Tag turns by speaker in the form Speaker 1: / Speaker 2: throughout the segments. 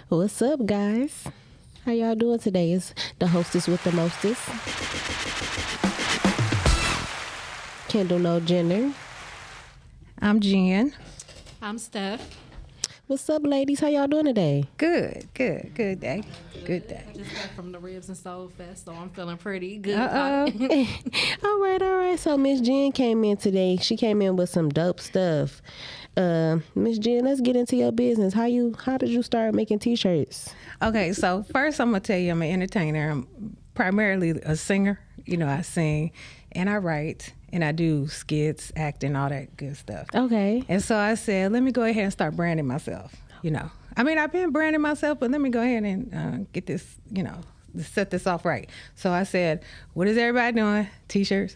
Speaker 1: What's up, guys? How y'all doing today? It's the hostess with the mostest. Kendall No Gender.
Speaker 2: I'm Jen.
Speaker 3: I'm Steph.
Speaker 1: What's up, ladies? How y'all doing today?
Speaker 2: Good day. Good day.
Speaker 3: I just got from the Ribs and Soul Fest, so I'm feeling pretty good.
Speaker 1: All right. So Miss Jen came in today. She came in with some dope stuff. Miss Jen, let's get into your business. How did you start making t-shirts?
Speaker 2: Okay, so first I'm gonna tell you I'm an entertainer. I'm primarily a singer. You know, I sing and I write and I do skits, acting, all that good stuff.
Speaker 1: Okay.
Speaker 2: And so I said, let me go ahead and start branding myself. You know, I mean, I've been branding myself, but let me go ahead and get this, set this off right. So I said, what is everybody doing? T-shirts.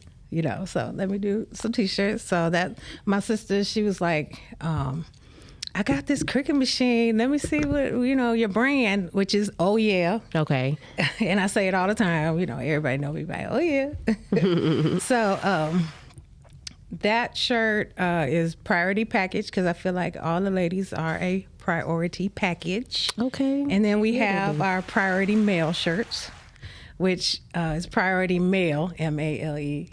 Speaker 2: So let me do some t-shirts. So that my sister, she was like, I got this Cricut machine. Let me see what, your brand, which is Oh Yeah.
Speaker 1: Okay.
Speaker 2: And I say it all the time. Everybody know me by Oh Yeah. So that shirt is priority package because I feel like all the ladies are a priority package.
Speaker 1: Okay.
Speaker 2: And then we have our priority male shirts, which is priority male, M-A-L-E.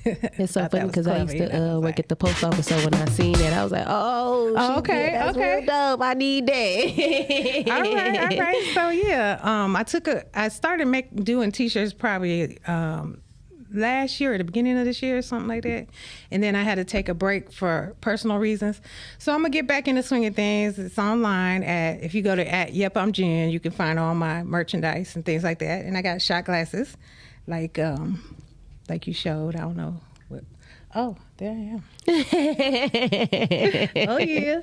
Speaker 1: It's so funny because I used to work at the post office, so when I seen that, I was like,
Speaker 2: okay,
Speaker 1: that's real dope. I need that.
Speaker 2: all right. So I started doing t-shirts probably last year, at the beginning of this year, something like that. And then I had to take a break for personal reasons. So I'm going to get back in the swing of things. It's online if you go to Yep, I'm Jen, you can find all my merchandise and things like that. And I got shot glasses, like you showed. I don't know what. Oh, there I am. Oh, yeah.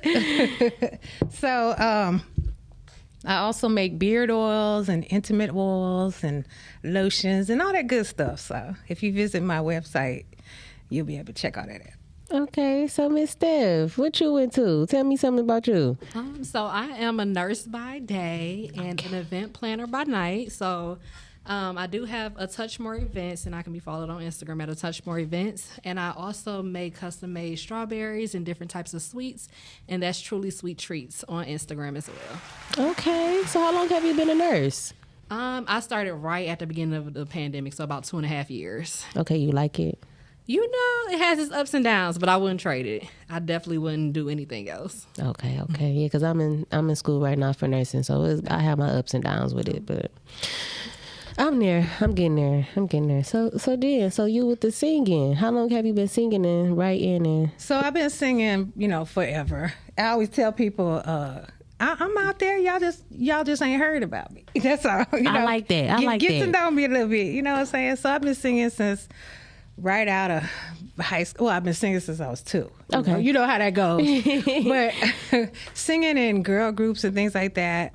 Speaker 2: So, I also make beard oils and intimate oils and lotions and all that good stuff. So if you visit my website, you'll be able to check all that out.
Speaker 1: Okay, so Miss Steph, what you into? Tell me something about you.
Speaker 3: So I am a nurse by day and an event planner by night. So I do have a Touch More Events, and I can be followed on Instagram at a Touch More Events. And I also make custom-made strawberries and different types of sweets, and that's Truly Sweet Treats on Instagram as well.
Speaker 1: Okay, so how long have you been a nurse?
Speaker 3: I started right at the beginning of the pandemic, so about 2.5 years.
Speaker 1: Okay, you like it?
Speaker 3: It has its ups and downs, but I wouldn't trade it. I definitely wouldn't do anything else.
Speaker 1: Okay, yeah, because I'm in school right now for nursing, so I have my ups and downs with it, but I'm there. I'm getting there. So Jen, so you with the singing? How long have you been singing and writing? And
Speaker 2: So I've been singing, forever. I always tell people, I'm out there. Y'all just ain't heard about me. That's all.
Speaker 1: I like that.
Speaker 2: Get to know me a little bit. You know what I'm saying? So I've been singing since right out of high school. Well, I've been singing since I was 2.
Speaker 1: Okay.
Speaker 2: You know how that goes. But singing in girl groups and things like that,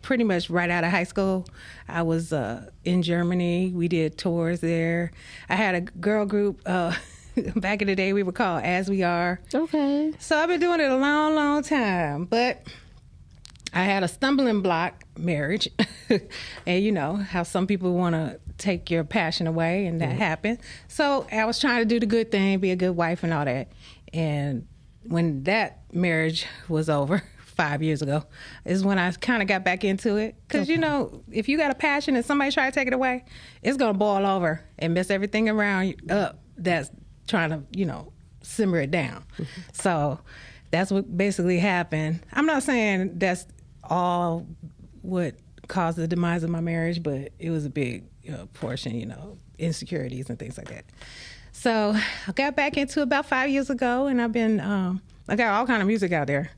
Speaker 2: pretty much right out of high school. I was in Germany. We did tours there. I had a girl group. Back in the day, we were called As We Are.
Speaker 1: okay.
Speaker 2: So I've been doing it a long, long time. But I had a stumbling block, marriage. And how some people want to take your passion away, and that happened. So I was trying to do the good thing, be a good wife and all that. And when that marriage was over 5 years ago, is when I kind of got back into it. Because, if you got a passion and somebody try to take it away, it's going to boil over and mess everything around up that's trying to, simmer it down. So that's what basically happened. I'm not saying that's all what caused the demise of my marriage, but it was a big portion, insecurities and things like that. So I got back into it about 5 years ago, and I've been, I got all kind of music out there.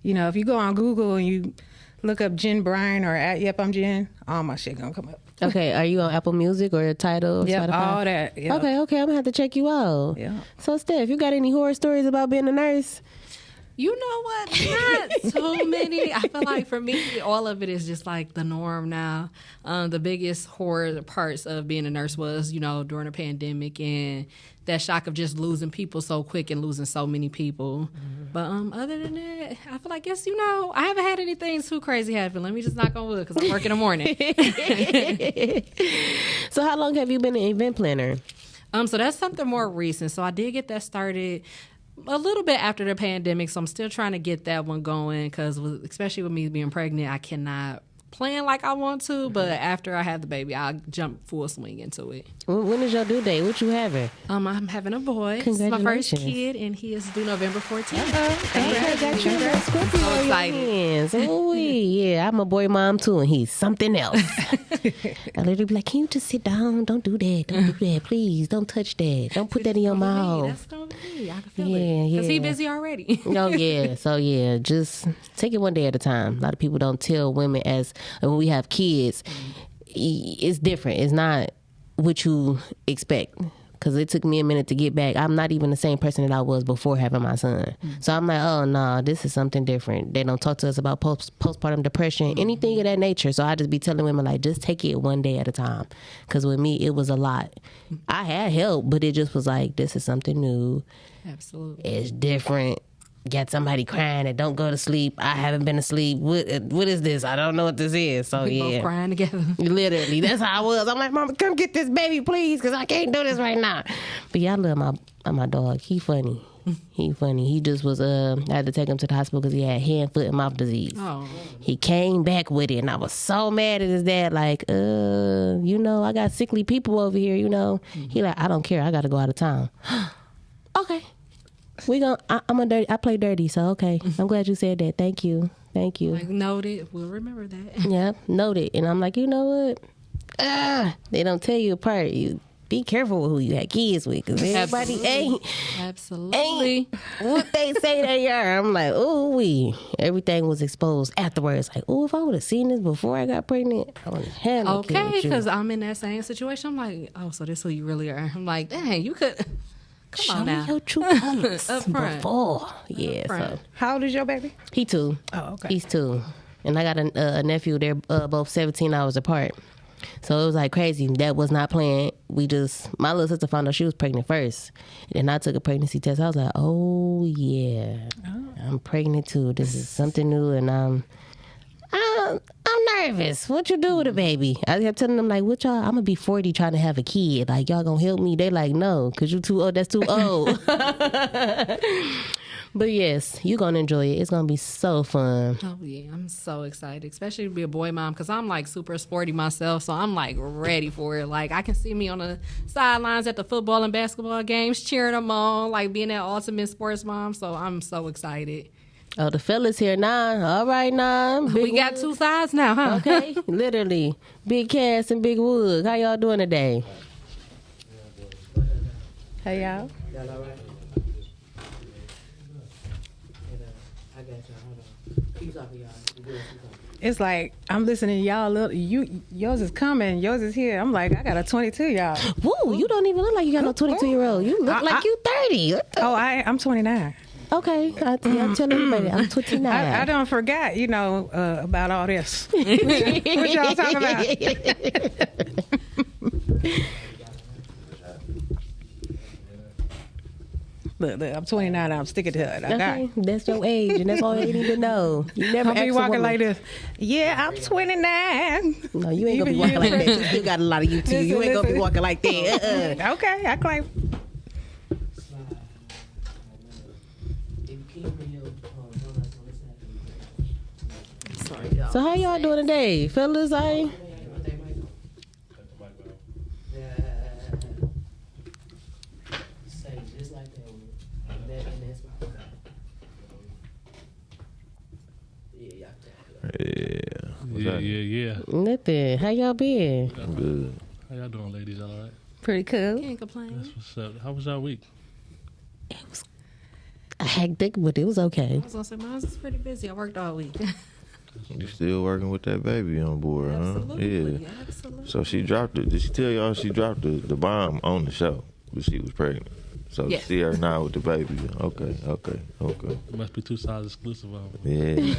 Speaker 2: If you go on Google and you look up Jen Bryan or at Yep, I'm Jen, all my shit gonna come up.
Speaker 1: Okay, are you on Apple Music or Tidal? Or
Speaker 2: Yep,
Speaker 1: Spotify?
Speaker 2: all that. Yep.
Speaker 1: Okay, I'm gonna have to check you out.
Speaker 2: Yeah.
Speaker 1: So Steph, you got any horror stories about being a nurse?
Speaker 3: You know what? Not too many. I feel like for me, all of it is just like the norm now. The biggest horror parts of being a nurse was, during the pandemic and that shock of just losing people so quick and losing so many people. Mm-hmm. But other than that, I feel like, I haven't had anything too crazy happen. Let me just knock on wood because I work in the morning.
Speaker 1: So how long have you been an event planner?
Speaker 3: So that's something more recent. So I did get that started a little bit after the pandemic, so I'm still trying to get that one going because, especially with me being pregnant, I cannot plan like I want to. But after I have the baby, I'll jump full swing into it.
Speaker 1: When is your due date? What you having?
Speaker 3: I'm having a boy. It's my first kid, and he is due November 14th.
Speaker 1: Congratulations.
Speaker 3: So excited.
Speaker 1: Oh, yeah, I'm a boy mom too, and he's something else. I literally be like, can you just sit down? Don't do that. Don't do that. Please, don't touch that. Don't put that in your mouth.
Speaker 3: That's gonna be me. I can feel
Speaker 1: Yeah,
Speaker 3: it. Because
Speaker 1: yeah.
Speaker 3: he busy already.
Speaker 1: Oh, yeah. So, yeah, just take it one day at a time. A lot of people don't tell women when we have kids, it's different. It's not what you expect. Because it took me a minute to get back. I'm not even the same person that I was before having my son. So I'm like, oh, no, this is something different. They don't talk to us about postpartum depression, anything of that nature. So I just be telling women, like, just take it one day at a time. Because with me, it was a lot. I had help, but it just was like, this is something new.
Speaker 3: Absolutely.
Speaker 1: It's different. Got somebody crying that don't go to sleep. I haven't been asleep. What is this? I don't know what this is. So
Speaker 3: We
Speaker 1: yeah,
Speaker 3: both crying together.
Speaker 1: literally, that's how I was. I'm like, Mama, come get this baby, please, because I can't do this right now. But yeah, I love my dog. He funny. He funny. He just was. I had to take him to the hospital because he had hand, foot, and mouth disease.
Speaker 3: Oh.
Speaker 1: He came back with it, and I was so mad at his dad. Like, I got sickly people over here. He like, I don't care. I got to go out of town. Okay. I play dirty, so okay. I'm glad you said that. Thank you.
Speaker 3: Like, noted. We'll remember that.
Speaker 1: Yeah, noted. And I'm like, you know what? They don't tell you apart. You be careful who you had kids with, because everybody
Speaker 3: Absolutely.
Speaker 1: ain't what they say they are. I'm like, ooh, everything was exposed afterwards. Like, if I would have seen this before I got pregnant, I would have had no kid
Speaker 3: Okay,
Speaker 1: with you.
Speaker 3: because I'm in that same situation. I'm like, oh, so this is who you really are. I'm like, dang, you could. Come
Speaker 1: Show
Speaker 3: on
Speaker 1: me
Speaker 3: now.
Speaker 1: your true colors
Speaker 3: Up front.
Speaker 1: before. Yeah, so
Speaker 2: How old is your baby?
Speaker 1: he 2.
Speaker 2: Oh, okay.
Speaker 1: He's 2. And I got a nephew. They're both 17 hours apart. So it was like crazy. That was not planned. My little sister found out she was pregnant first. And I took a pregnancy test. I was like, oh, yeah. I'm pregnant too. This is something new. And I'm nervous. What you do with a baby? I kept telling them, like, what y'all, I'm going to be 40 trying to have a kid. Like, y'all going to help me? They like, no, because you too old. That's too old. But yes, you're going to enjoy it. It's going to be so fun.
Speaker 3: Oh, yeah. I'm so excited, especially to be a boy mom, because I'm like super sporty myself. So I'm like ready for it. Like, I can see me on the sidelines at the football and basketball games, cheering them on, like being that ultimate sports mom. So I'm so excited.
Speaker 1: Oh, the fellas here now. All right now.
Speaker 3: We got 2 sides now, huh?
Speaker 1: Okay, literally. Big Cass and Big Wood. How y'all doing today?
Speaker 2: Hey, y'all.
Speaker 4: Y'all all right? I got y'all. Hold on. Keep talking, y'all. You good? Keep talking.
Speaker 2: It's like I'm listening to y'all. Yours is coming. Yours is here. I'm like, I got a 22, y'all.
Speaker 1: Woo, you don't even look like you got no 22-year-old. You look like you 30.
Speaker 2: Oh, I'm 29.
Speaker 1: Okay, I'm telling everybody I'm 29.
Speaker 2: I don't forget, about all this. What y'all talking about? Look, I'm 29. I'm sticking to it.
Speaker 1: Okay, that's your age, and that's all you need to know. You never
Speaker 2: I'll be
Speaker 1: ask a
Speaker 2: walking
Speaker 1: woman.
Speaker 2: like this. Yeah, I'm 29.
Speaker 1: No, you ain't gonna be
Speaker 2: Even
Speaker 1: walking
Speaker 2: you.
Speaker 1: like that. You still got a lot of you too. You ain't gonna be
Speaker 2: Listen.
Speaker 1: walking like that.
Speaker 2: Okay, I claim.
Speaker 4: If you keep me your hold on,
Speaker 3: Sorry, y'all.
Speaker 1: So how y'all doing today, fellas?
Speaker 4: say just like that. And that's my yeah, y'all.
Speaker 5: Yeah.
Speaker 1: Nothing. How y'all been?
Speaker 6: Good.
Speaker 5: How y'all doing, ladies? All right?
Speaker 2: Pretty cool.
Speaker 3: Can't complain.
Speaker 5: That's what's up. How was y'all week?
Speaker 1: It was hectic, but it was okay.
Speaker 3: I was gonna say mine was pretty busy. I worked all week.
Speaker 6: You still working with that baby on board, huh?
Speaker 3: Absolutely.
Speaker 6: Yeah.
Speaker 3: Absolutely.
Speaker 6: So she dropped it. Did she tell y'all she dropped the bomb on the show when she was pregnant? So
Speaker 3: Yes.
Speaker 6: you see her now with the baby. Okay.
Speaker 5: It must be 2 sides exclusive of it.
Speaker 6: Yeah.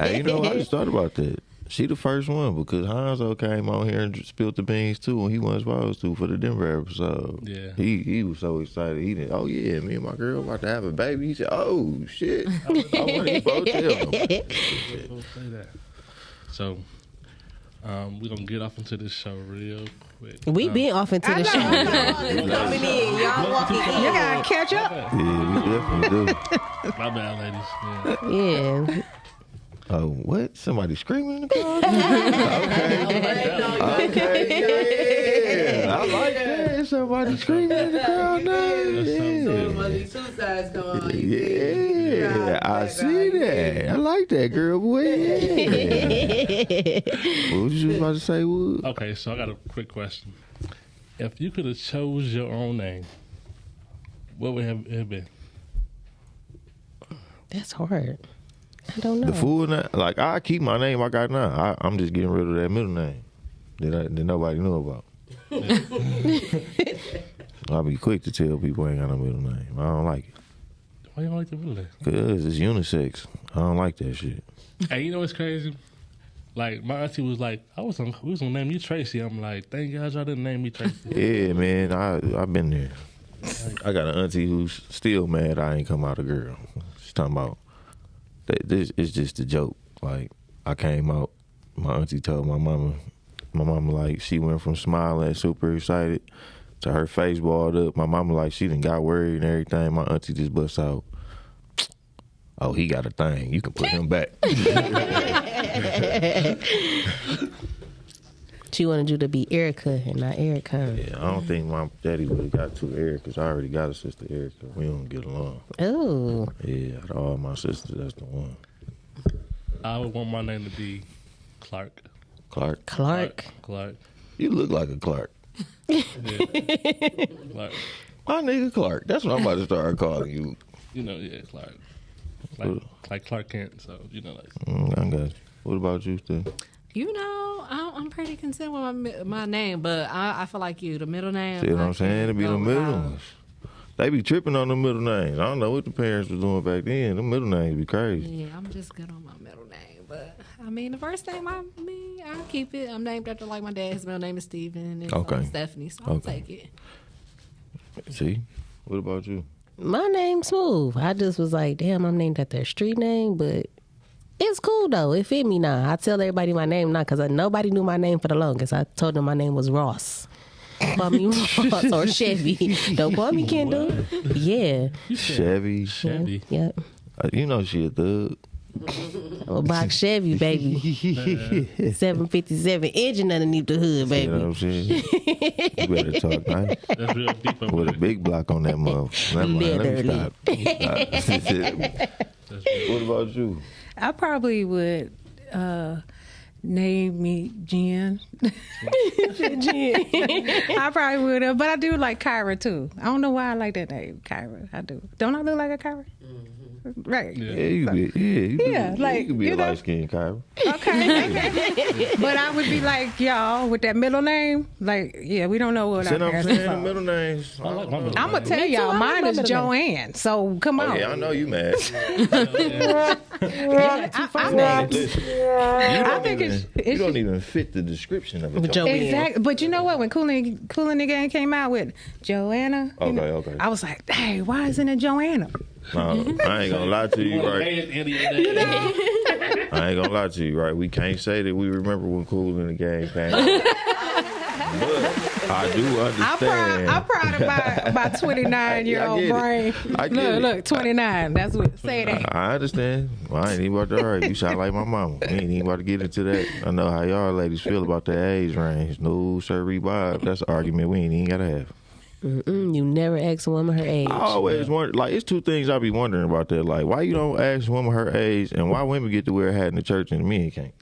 Speaker 6: Hey, I just thought about that. She the first one because Hanzo came on here and spilled the beans too when he wasn't supposed to for the Denver episode.
Speaker 5: Yeah.
Speaker 6: He was so excited. He didn't. Oh yeah, me and my girl about to have a baby. He said, "Oh shit." I want to both tell him.
Speaker 5: Don't say that. So, We're going to get off into this show real quick.
Speaker 1: We been off into the show.
Speaker 7: Coming in, y'all walking in.
Speaker 2: You gotta catch up.
Speaker 6: Yeah, we definitely do.
Speaker 5: My bad, ladies. Yeah.
Speaker 1: Yeah.
Speaker 6: Oh, what? Somebody screaming in the crowd? Okay, yeah. I like that. Somebody screaming in the crowd now.
Speaker 4: So,
Speaker 6: Yeah.
Speaker 4: these two sides come on.
Speaker 6: Yeah, I see that. I like that, girl, boy. Yeah. What was you about to say, Wood?
Speaker 5: Okay, so I got a quick question. If you could have chose your own name, what would it have been?
Speaker 1: That's hard. I don't know.
Speaker 6: The full name? Like, I keep my name I got now. I'm just getting rid of that middle name that nobody knew about. I'll be quick to tell people I ain't got no middle name. I don't like it.
Speaker 5: Why you don't like the middle name?
Speaker 6: Because it's unisex. I don't like that shit.
Speaker 5: Hey, you know what's crazy? Like, my auntie was like, we was going to name you Tracy. I'm like, thank God y'all didn't name me Tracy.
Speaker 6: Yeah, man, I've been there. I got an auntie who's still mad I ain't come out a girl. She's talking about, this is just a joke. Like, I came out, my auntie told my mama, like, she went from smiling, super excited, to her face balled up. My mama, like, she done got worried and everything. My auntie just busts out, oh, he got a thing. You can put him back.
Speaker 1: She wanted you to be Erica and not Erica.
Speaker 6: Yeah, I don't think my daddy would have got two Ericas. I already got a sister Erica. We don't get along.
Speaker 1: Oh.
Speaker 6: Yeah, out of all my sisters, that's the one.
Speaker 5: I would want my name to be Clark.
Speaker 6: Clark.
Speaker 1: Clark.
Speaker 5: Clark.
Speaker 6: You look like a Clark.
Speaker 5: Yeah. Clark.
Speaker 6: My nigga Clark. That's what I'm about to start calling you.
Speaker 5: You know, yeah, Clark. Like Clark Kent, so, you know, like.
Speaker 6: I got you. What about you, Steve?
Speaker 3: You know, I'm pretty content with my name, but I feel like you, the middle name.
Speaker 6: See what I'm saying? It be the middle
Speaker 3: without.
Speaker 6: ones. They be tripping on the middle names. I don't know what the parents was doing back then. The middle names be crazy.
Speaker 3: Yeah, I'm just good on my middle name, but I mean, the first name I'll keep it. I'm named after like my dad's middle name is Steven and
Speaker 6: Okay.
Speaker 3: Stephanie, so I'll take it.
Speaker 6: See? What about you?
Speaker 1: My name's Smooth. I just was like, damn, I'm named after a street name, but it's cool though. It fit me now. I tell everybody my name now because nobody knew my name for the longest. I told them my name was Ross. Call me Ross or Chevy. Don't call me Kendall. Yeah.
Speaker 6: Chevy.
Speaker 5: Chevy.
Speaker 1: Yep.
Speaker 6: You know she a thug.
Speaker 1: I'm a box Chevy, baby. 757 engine underneath the hood,
Speaker 6: You
Speaker 1: baby.
Speaker 6: know what I'm saying? You better talk nice.
Speaker 5: That's real deep over
Speaker 6: With a
Speaker 5: there.
Speaker 6: big block on that motherfucker. Never mind, let me stop.
Speaker 5: That's real.
Speaker 6: What about you?
Speaker 2: I probably would name me Jen. I probably would have, but I do like Kyra too. I don't know why I like that name, Kyra. I do. Don't I look like a Kyra? Right.
Speaker 5: Yeah.
Speaker 6: Yeah, you be,
Speaker 2: Yeah, like,
Speaker 6: you could be
Speaker 2: you
Speaker 6: a
Speaker 2: know.
Speaker 6: light skinned Kyra.
Speaker 2: Okay. But I would be like y'all with that middle name. Like, yeah, we don't know what
Speaker 6: See
Speaker 2: our
Speaker 6: what I'm
Speaker 2: parents
Speaker 6: saying?
Speaker 2: are
Speaker 6: The
Speaker 2: called.
Speaker 6: middle names.
Speaker 5: I like my middle
Speaker 2: I'm gonna
Speaker 5: name.
Speaker 2: tell
Speaker 1: Me too,
Speaker 2: y'all,
Speaker 1: I like
Speaker 2: mine
Speaker 1: my
Speaker 2: is
Speaker 1: middle
Speaker 2: Joanne. So come
Speaker 6: Oh,
Speaker 2: on.
Speaker 6: yeah, I know you mad. Listen,
Speaker 2: I think
Speaker 6: you don't even fit the description of it.
Speaker 1: Joanne.
Speaker 2: Exactly. But you know what? When Cool and the Gang came out with Joanna, you know,
Speaker 6: Okay.
Speaker 2: I was like, hey, why isn't it Joanna?
Speaker 6: No, I ain't gonna lie to you, right? I ain't gonna lie to you, right? We can't say that we remember when Cool in the Gang came out. But I do understand.
Speaker 2: I'm proud of my 29-year-old brain.
Speaker 6: I get it.
Speaker 2: Look, 29. That's what. Say that.
Speaker 6: I understand. Well, I ain't even about to argue. You sound like my mama. We ain't even about to get into that. I know how y'all ladies feel about that age range. No, sir, Bob. That's an argument we ain't even gotta have.
Speaker 1: You never ask a woman her age.
Speaker 6: I always wonder, like, it's two things I be wondering about that. Like, why you don't ask a woman her age, and why women get to wear a hat in the church and men can't?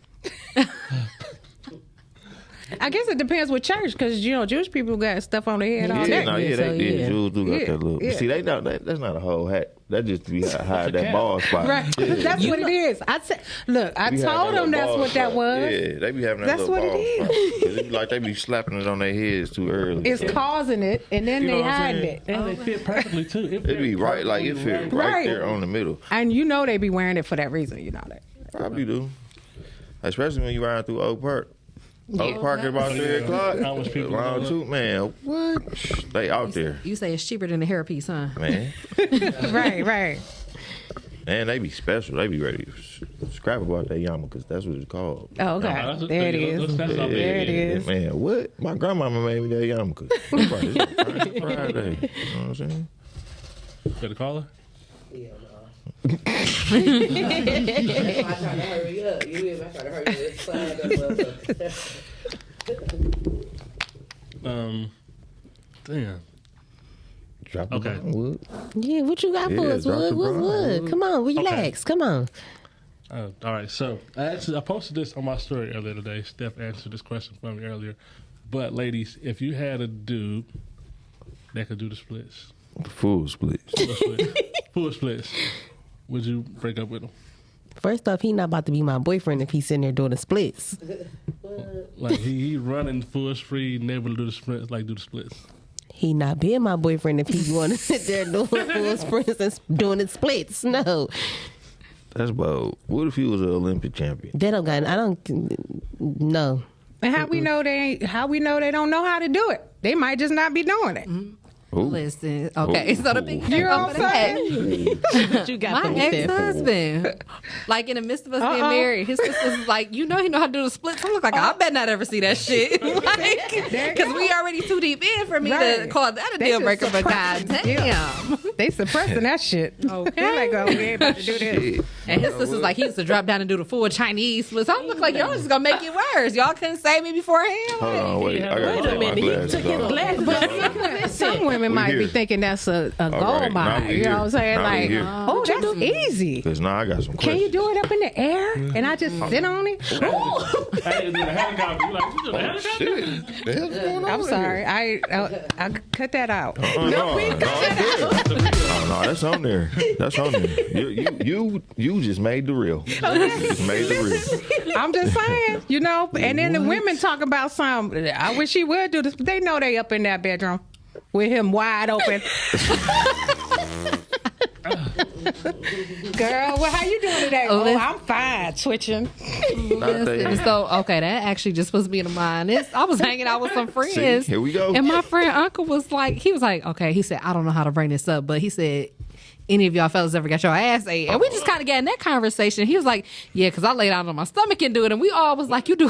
Speaker 2: I guess it depends with church, because you know Jewish people got stuff on their head all
Speaker 6: Yeah,
Speaker 2: day.
Speaker 6: no, yeah,
Speaker 1: so,
Speaker 6: they
Speaker 1: yeah.
Speaker 6: Jews do got
Speaker 2: Yeah,
Speaker 6: that look.
Speaker 2: yeah.
Speaker 6: See, they not that's not a whole hat. That just to be hide that ball spot.
Speaker 2: Right,
Speaker 6: Yeah.
Speaker 2: that's what it is. I said, look, I
Speaker 6: Be having
Speaker 2: told
Speaker 6: that
Speaker 2: them
Speaker 6: little
Speaker 2: that's
Speaker 6: ball
Speaker 2: what that
Speaker 6: spot.
Speaker 2: was.
Speaker 6: Yeah, they be having that
Speaker 2: That's
Speaker 6: little
Speaker 2: what it
Speaker 6: ball
Speaker 2: is.
Speaker 6: spot. 'Cause it be like they be slapping it on their heads too early.
Speaker 2: It's causing it, and then
Speaker 6: You know
Speaker 2: they
Speaker 6: what I'm
Speaker 2: hiding
Speaker 6: saying?
Speaker 2: it.
Speaker 5: And they fit perfectly too.
Speaker 6: It be right, like it fit right
Speaker 2: Right.
Speaker 6: there on the middle.
Speaker 2: And you know they be wearing it for that reason. You know that.
Speaker 6: Probably do. Especially when you ride through Oak Park. Oak Park at about 3
Speaker 5: Yeah.
Speaker 6: o'clock.
Speaker 5: How much people
Speaker 6: Round
Speaker 5: go
Speaker 6: two, man. What? They out there,
Speaker 3: You say it's cheaper than a hairpiece, huh?
Speaker 6: man.
Speaker 2: Right.
Speaker 6: And they be special. They be ready to scrap about that yarmulke. That's what it's called.
Speaker 2: Oh, okay.
Speaker 5: That's-
Speaker 2: There it is.
Speaker 5: that's all
Speaker 2: There it is.
Speaker 6: Man, what? My grandmama made me that yarmulke. It's Friday. You know what I'm saying?
Speaker 5: Better call her.
Speaker 4: Yeah, no. I try to hurry up. You hear me? I try to hurry up.
Speaker 5: Damn.
Speaker 6: Drop
Speaker 5: Okay.
Speaker 6: the wood.
Speaker 1: Yeah, what you got for
Speaker 6: Yeah,
Speaker 1: us,
Speaker 6: drop
Speaker 1: Wood?
Speaker 6: the
Speaker 1: What's
Speaker 6: bra.
Speaker 1: Wood? Come on, relax. Come on.
Speaker 5: All right, so I posted this on my story earlier today. Steph answered this question for me earlier. But ladies, if you had a dude that could do the splits,
Speaker 6: Full splits.
Speaker 5: full splits, would you break up with him?
Speaker 1: First off, he not about to be my boyfriend if he's sitting there doing the splits.
Speaker 5: Like he running full speed, never do the splits, like do the splits.
Speaker 1: He not being my boyfriend if he want to sit there doing full sprints and doing the splits. No,
Speaker 6: That's about. What if he was an Olympic champion?
Speaker 1: they don't got. I don't. No.
Speaker 2: And how we know they don't know how to do it? They might just not be doing it.
Speaker 6: Ooh.
Speaker 3: Listen, okay, so the big
Speaker 2: You know what I'm
Speaker 1: What you got
Speaker 3: My ex-husband, like in the midst of us being married, his sister was like, he know how to do the splits. I look like I bet not ever see that shit, because we already too deep in for me to
Speaker 2: Right.
Speaker 3: call that a
Speaker 2: They
Speaker 3: deal
Speaker 2: just
Speaker 3: breaker. But
Speaker 2: suppressing
Speaker 3: goddamn,
Speaker 2: They suppressing that shit.
Speaker 3: Okay.
Speaker 2: They're like, oh, we ain't about to do this.
Speaker 3: and his sister's like, he used to drop down and do the full Chinese splits. I look like y'all just gonna make it worse. Y'all couldn't save me beforehand.
Speaker 6: Hold on, wait. I gotta
Speaker 1: Wait a
Speaker 6: take my
Speaker 1: minute, he
Speaker 6: glasses
Speaker 1: took his
Speaker 6: off.
Speaker 1: glasses.
Speaker 2: Some women
Speaker 6: We
Speaker 2: might
Speaker 6: here.
Speaker 2: be thinking that's a gold
Speaker 6: right, now
Speaker 2: mine.
Speaker 6: we
Speaker 2: You know
Speaker 6: here.
Speaker 2: what I'm saying?
Speaker 6: Now we
Speaker 2: Like,
Speaker 6: here.
Speaker 2: oh, that's easy.
Speaker 6: Cause now I got some
Speaker 2: Can
Speaker 6: questions.
Speaker 2: you do it up in the air and I just sit on it?
Speaker 5: I didn't do the helicopter. You like you do the helicopter?
Speaker 6: Shit, the hell's going on?
Speaker 2: I'm
Speaker 6: here?
Speaker 2: sorry. I cut that out.
Speaker 6: Oh, no, that's on there. That's on there. You just made the reel. You just made the reel.
Speaker 2: I'm just saying, you know. And then the women talk about some. I wish he would do this, but they know they up in that bedroom with him wide open. Girl, well, how you doing today? Oh,
Speaker 3: listen.
Speaker 2: I'm fine. Twitching.
Speaker 6: Not they.
Speaker 3: And so, okay, that actually just puts me in mind. I was hanging out with some friends.
Speaker 6: See, here we go.
Speaker 3: And my friend uncle was like, okay, he said, I don't know how to bring this up, but he said, any of y'all fellas ever got your ass ate? And we just kind of got in that conversation. He was like, yeah, because I lay down on my stomach and do it. And we all was like, you do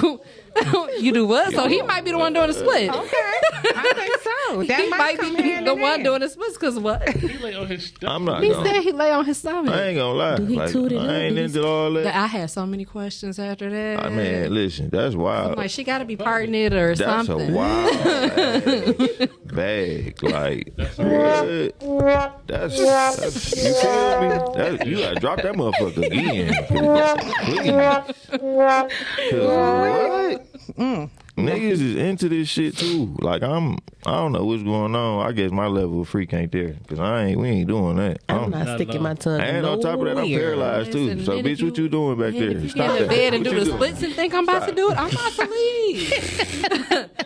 Speaker 3: what? So he might be the one doing the split.
Speaker 2: Okay, I think so. That
Speaker 3: He might
Speaker 2: come
Speaker 3: be
Speaker 2: hand
Speaker 3: the
Speaker 2: in
Speaker 3: one
Speaker 2: hand.
Speaker 3: doing the splits because what?
Speaker 5: He lay on his stomach.
Speaker 6: I'm not
Speaker 3: He
Speaker 6: gonna.
Speaker 3: said he lay on his stomach.
Speaker 6: I ain't gonna lie.
Speaker 1: he
Speaker 6: Like,
Speaker 1: toot it
Speaker 6: I
Speaker 1: up?
Speaker 6: ain't
Speaker 1: Did he-
Speaker 6: into all that.
Speaker 3: I had so many questions after that.
Speaker 6: I mean, listen, that's wild.
Speaker 3: Like, she got to be parting it or
Speaker 6: That's
Speaker 3: something.
Speaker 6: a wild ass bag. Like, what? That's you feel me? You gotta drop that motherfucker again. Please. 'Cause what? Niggas is into this shit too. Like I don't know what's going on. I guess my level of freak ain't there. Cause we ain't doing that.
Speaker 1: I'm not sticking my tongue.
Speaker 6: And on top of that, I'm
Speaker 1: nowhere.
Speaker 6: paralyzed too.
Speaker 3: Listen,
Speaker 6: So
Speaker 3: then
Speaker 6: bitch,
Speaker 3: if
Speaker 6: what you doing back there?
Speaker 3: If you
Speaker 6: Stop
Speaker 3: get in
Speaker 6: that.
Speaker 3: bed and
Speaker 6: What
Speaker 3: do
Speaker 6: you
Speaker 3: the
Speaker 6: doing?
Speaker 3: splits and think I'm about to do it, I'm about to leave.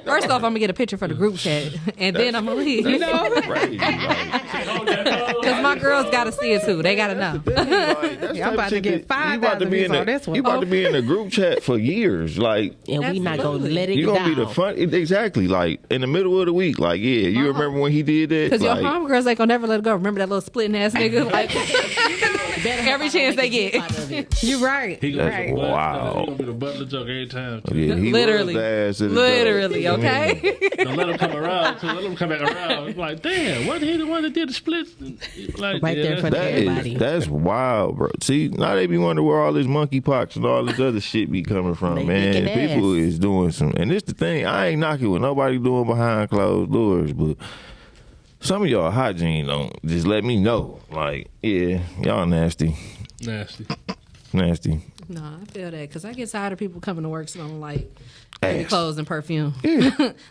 Speaker 3: First off, I'm gonna get a picture for the group chat, and then I'm gonna leave.
Speaker 6: You know, crazy. Like,
Speaker 3: Because my girls gotta see it too. They gotta know.
Speaker 6: like, that's
Speaker 2: Yeah, I'm
Speaker 6: type
Speaker 2: about to
Speaker 6: shit
Speaker 2: get
Speaker 6: that- you about to
Speaker 2: 5,000
Speaker 6: be
Speaker 2: views
Speaker 6: in the-
Speaker 2: on this one.
Speaker 6: You about to be in the group chat for years. Like
Speaker 1: And we not gonna
Speaker 3: Absolutely.
Speaker 1: let it
Speaker 6: you
Speaker 1: down.
Speaker 6: gonna be the fun. Exactly. Like in the middle of the week. Like yeah, you remember when he did that?
Speaker 3: Because your
Speaker 6: Like,
Speaker 3: homegirls ain't gonna never let it go. Remember that little splitting ass nigga? Like every chance they get.
Speaker 2: You're right.
Speaker 5: He gonna
Speaker 2: Right.
Speaker 5: be the butt-
Speaker 6: Wow.
Speaker 5: He gonna be the butt of the joke every time. too.
Speaker 6: yeah, he
Speaker 3: Literally.
Speaker 6: was the ass of the
Speaker 3: Literally,
Speaker 6: joke.
Speaker 3: okay?
Speaker 5: Don't let him come around. So let him come back around. It's like, damn, wasn't he the one that did the splits? Like,
Speaker 1: Right there in front of
Speaker 6: That
Speaker 1: everybody.
Speaker 6: is, that's wild, bro. See, now they be wondering where all this monkeypox and all this other shit be coming from,
Speaker 1: They
Speaker 6: man.
Speaker 1: licking
Speaker 6: People
Speaker 1: ass.
Speaker 6: is doing some, and this the thing. I ain't knocking what nobody doing behind closed doors, but some of y'all hygiene don't just let me know. Like, yeah, y'all nasty,
Speaker 5: nasty.
Speaker 6: nasty.
Speaker 3: No, I feel that because I get tired of people coming to work smelling like dirty
Speaker 6: Ass.
Speaker 3: clothes and perfume.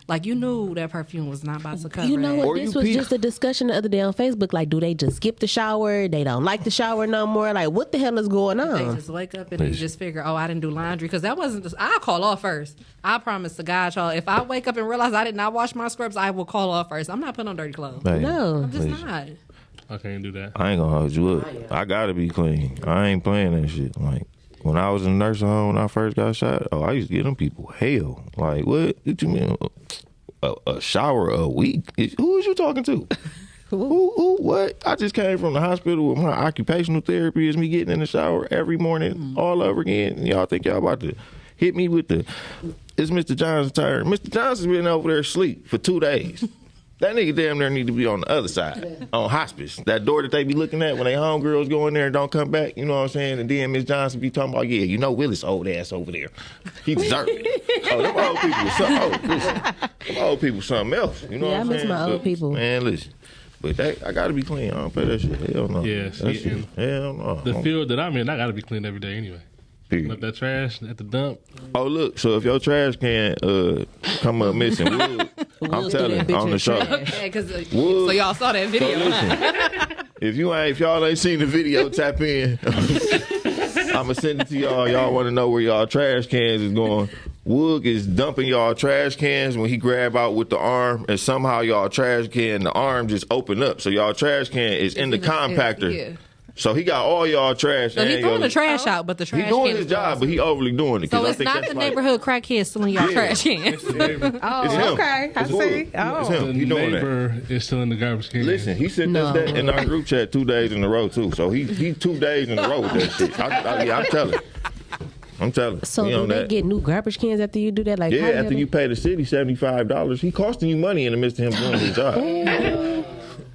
Speaker 3: Like you knew that perfume was not about to cover.
Speaker 1: You know
Speaker 3: it.
Speaker 1: what?
Speaker 6: Or
Speaker 1: This
Speaker 6: you
Speaker 1: was
Speaker 6: pee-
Speaker 1: just a discussion the other day on Facebook. Like, do they just skip the shower? They don't like the shower no more. Like, what the hell is going
Speaker 3: They
Speaker 1: on?
Speaker 3: just wake up and they just figure, oh, I didn't do laundry because that wasn't. I'll call off first. I promise to God, y'all. If I wake up and realize I did not wash my scrubs, I will call off first. I'm not putting on dirty clothes.
Speaker 6: Hey,
Speaker 1: No.
Speaker 3: I'm just not.
Speaker 5: I can't do that.
Speaker 6: I ain't gonna hold you up. I gotta be clean. I ain't playing that shit. Like when I was in the nursing home when I first got shot, I used to give them people hell. Like what? What you mean? A shower a week? Who is you talking to? Who? What? I just came from the hospital with my occupational therapy. Is me getting in the shower every morning all over again. And y'all think y'all about to hit me with the, it's Mr. Johnson's turn. Mr. Johnson's been over there asleep for 2 days. That nigga damn near need to be on the other side, on hospice. That door that they be looking at when they homegirls go in there and don't come back, you know what I'm saying? And then Miss Johnson be talking about, yeah, you know Willis old ass over there. He deserved it. Oh, them old people was them old people something else. You know what I'm saying?
Speaker 1: I miss my old people.
Speaker 6: Man, listen. But I gotta be clean. I don't play that shit. Hell no.
Speaker 5: Yeah,
Speaker 6: that shit. Hell no.
Speaker 5: The field that I'm in, I gotta be clean every day anyway. Let that trash at the dump.
Speaker 6: Oh look, so if your trash can come up missing, Wood, I'm telling you on the show.
Speaker 3: Okay, so y'all saw that video.
Speaker 6: So listen, if y'all ain't seen the video, tap in. I'ma send it to y'all. Y'all want to know where y'all trash cans is going. Wood is dumping y'all trash cans when he grab out with the arm, and somehow y'all trash can, the arm just open up, so y'all trash can is in the compactor.
Speaker 3: Yeah.
Speaker 6: So he got all y'all trash.
Speaker 3: So he throwing the trash out, but the trash
Speaker 6: he doing
Speaker 3: can
Speaker 6: his
Speaker 3: is
Speaker 6: job, but he overly doing it.
Speaker 3: So
Speaker 6: I
Speaker 3: it's
Speaker 6: think
Speaker 3: not
Speaker 6: that's
Speaker 3: the
Speaker 6: like,
Speaker 3: neighborhood crackheads stealing y'all trash cans.
Speaker 2: Oh,
Speaker 6: It's him.
Speaker 2: okay. I
Speaker 6: It's
Speaker 2: see.
Speaker 6: Wood. It's
Speaker 2: Oh.
Speaker 6: him.
Speaker 5: The
Speaker 6: He doing that.
Speaker 5: neighbor is still in the garbage can.
Speaker 6: Listen, he sent us that in our group chat 2 days in a row too. So he 2 days in a row with that shit. I'm telling. I'm telling.
Speaker 1: So
Speaker 6: He
Speaker 1: do
Speaker 6: on
Speaker 1: they
Speaker 6: that.
Speaker 1: get new garbage cans after you do that? Like,
Speaker 6: Yeah,
Speaker 1: how the
Speaker 6: after
Speaker 1: hell
Speaker 6: you pay the city $75, he costing you money in the midst of him doing his job.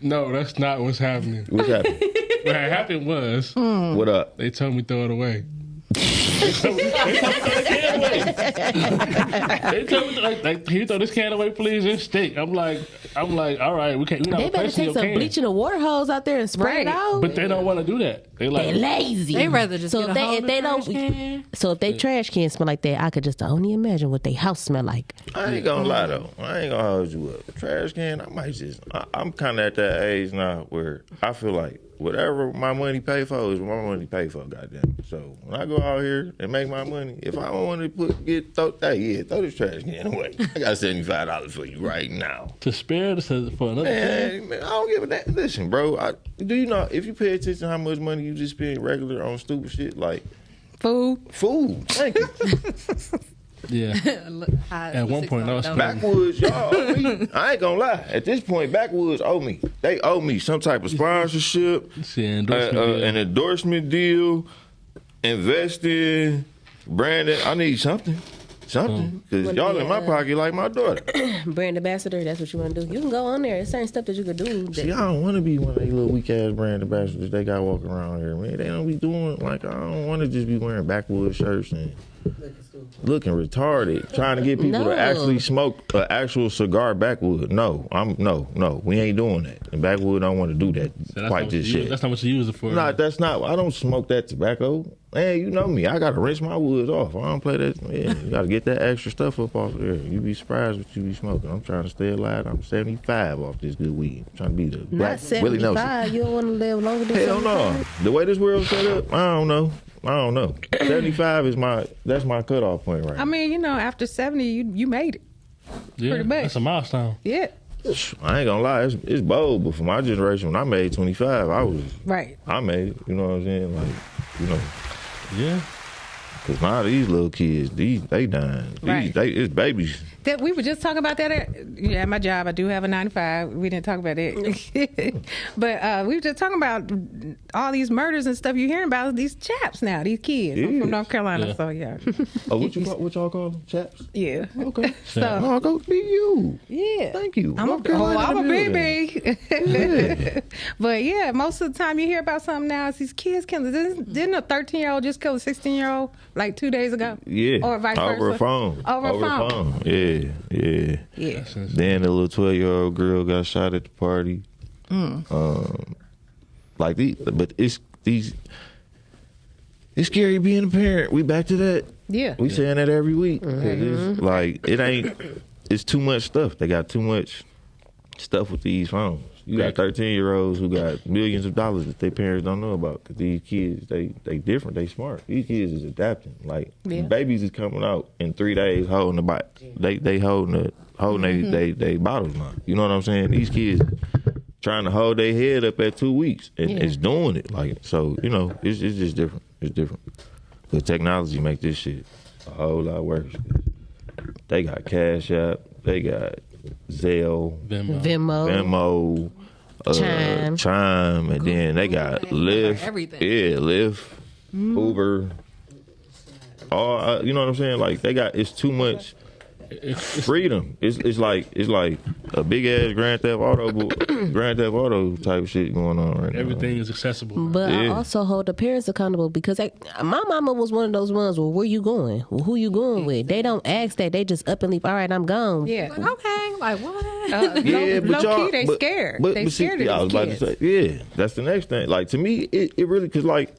Speaker 5: No, that's not what's happening.
Speaker 6: What's happening?
Speaker 5: What happened was
Speaker 6: What up?
Speaker 5: they told me throw it away. They told me throw the can away. They told me like, can you throw this can away, please? It's stick. I'm like, all right, we can't. We're not
Speaker 1: They better
Speaker 5: replacing
Speaker 1: take
Speaker 5: your
Speaker 1: some
Speaker 5: can.
Speaker 1: bleach in the water hose out there and spray it
Speaker 2: Right.
Speaker 1: out.
Speaker 5: But they don't want to do that. They
Speaker 1: They
Speaker 5: like,
Speaker 1: lazy.
Speaker 3: They rather just
Speaker 1: so
Speaker 3: get
Speaker 1: if
Speaker 3: a hold of
Speaker 1: they
Speaker 3: the
Speaker 1: don't.
Speaker 3: trash can.
Speaker 1: So if they trash can smell like that, I could just only imagine what they house smell like.
Speaker 6: I ain't gonna lie though. I ain't gonna hold you up. The trash can, I might just. I'm kind of at that age now where I feel like whatever my money pay for is what my money pay for. Goddamn. So when I go out here and make my money, if I don't want to throw this trash can away. I got $75 for you right now.
Speaker 5: to spare this for another can.
Speaker 6: Man, I don't give a damn. Listen, bro. Do you know if you pay attention to how much money you just spend regular on stupid shit like
Speaker 2: Food.
Speaker 6: Thank you.
Speaker 5: Yeah. At one point, I was
Speaker 6: Backwoods, y'all owe me. I ain't gonna lie. At this point, Backwoods owe me. They owe me some type of sponsorship, an endorsement deal, investing, branding. I need something. Because y'all in my pocket like my daughter.
Speaker 1: Brand ambassador, that's what you want to do. You can go on there. There's certain stuff that you could do.
Speaker 6: See, I don't want to be one of these little weak ass brand ambassadors they got walking around here, man. They don't be doing like I don't want to just be wearing backwoods shirts and looking retarded, trying to get people to actually smoke an actual cigar backwood. No, we ain't doing that. And backwood don't want to do that.
Speaker 5: So
Speaker 6: Quite this shit.
Speaker 5: That's not what you use it for.
Speaker 6: No, that's not. I don't smoke that tobacco. Man, you know me. I gotta rinse my woods off. I don't play that. Yeah, you gotta get that extra stuff up off of there. You be surprised what you be smoking. I'm trying to stay alive. I'm 75 off this good weed. I'm trying to be the black
Speaker 1: Not
Speaker 6: Willie Nelson.
Speaker 1: 75. You don't want to live longer than
Speaker 6: Hell
Speaker 1: 75?
Speaker 6: no. The way this world's set up, I don't know. 75 is that's my cutoff point right now.
Speaker 2: I mean, you know, after 70, you made it.
Speaker 5: Yeah,
Speaker 2: pretty much.
Speaker 5: that's a milestone.
Speaker 2: Yeah.
Speaker 6: I ain't gonna lie, it's bold, but for my generation, when I made 25,
Speaker 2: Right.
Speaker 6: I made it. You know what I'm saying? Like, you know,
Speaker 5: Yeah.
Speaker 6: because now these little kids, they dying.
Speaker 2: Right.
Speaker 6: It's babies.
Speaker 2: That we were just talking about that at my job. I do have a 9-to-5. We didn't talk about it. But we were just talking about all these murders and stuff you're hearing about these chaps now, these kids. I'm from North Carolina,
Speaker 5: Yeah.
Speaker 2: so yeah.
Speaker 6: Oh, what y'all call them? Chaps?
Speaker 2: Yeah.
Speaker 6: Okay.
Speaker 2: So,
Speaker 6: Oh, go be you.
Speaker 2: yeah.
Speaker 6: Thank you.
Speaker 2: I'm
Speaker 6: North Carolina
Speaker 2: a
Speaker 6: in the building.
Speaker 2: baby. But yeah, most of the time you hear about something now, it's these kids killing. Didn't a 13-year-old just kill a 16-year-old like 2 days ago?
Speaker 6: Yeah.
Speaker 2: Or vice versa?
Speaker 6: Over a phone.
Speaker 2: Over a phone.
Speaker 6: Yeah.
Speaker 2: Yeah.
Speaker 6: Then the little 12-year-old girl got shot at the party. But it's scary being a parent. We back to that.
Speaker 2: Yeah.
Speaker 6: We saying that every week. 'Cause it's like it's too much stuff. They got too much stuff with these phones. You got 13-year-olds who got millions of dollars that their parents don't know about. Because these kids, they different. They smart. These kids is adapting. Like babies is coming out in 3 days holding the bite. They holding they bottles now. You know what I'm saying? These kids trying to hold their head up at 2 weeks and it's doing it. Like so, you know, it's just different. It's different. But technology make this shit a whole lot worse. They got Cash App. They got Zelle,
Speaker 1: Venmo.
Speaker 6: Chime, and then they got Lyft,
Speaker 3: everything.
Speaker 6: yeah, Lyft, Uber, all you know what I'm saying? Like they got it's too much freedom. It's like a big ass Grand Theft Auto type shit going on right now.
Speaker 5: Everything is accessible.
Speaker 1: But I
Speaker 6: Yeah.
Speaker 1: also hold the parents accountable because my mama was one of those ones. Well, where you going? Well, who you going with? They don't ask that. They just up and leave. All right, I'm gone.
Speaker 2: Yeah.
Speaker 3: Like, okay, like what?
Speaker 6: Yeah, but
Speaker 2: low
Speaker 6: y'all,
Speaker 2: key, they
Speaker 6: but,
Speaker 2: scared.
Speaker 6: But,
Speaker 2: They
Speaker 6: but see,
Speaker 2: scared of
Speaker 6: yeah, I was
Speaker 2: these
Speaker 6: about to say, yeah, that's the next thing. Like to me, it really because like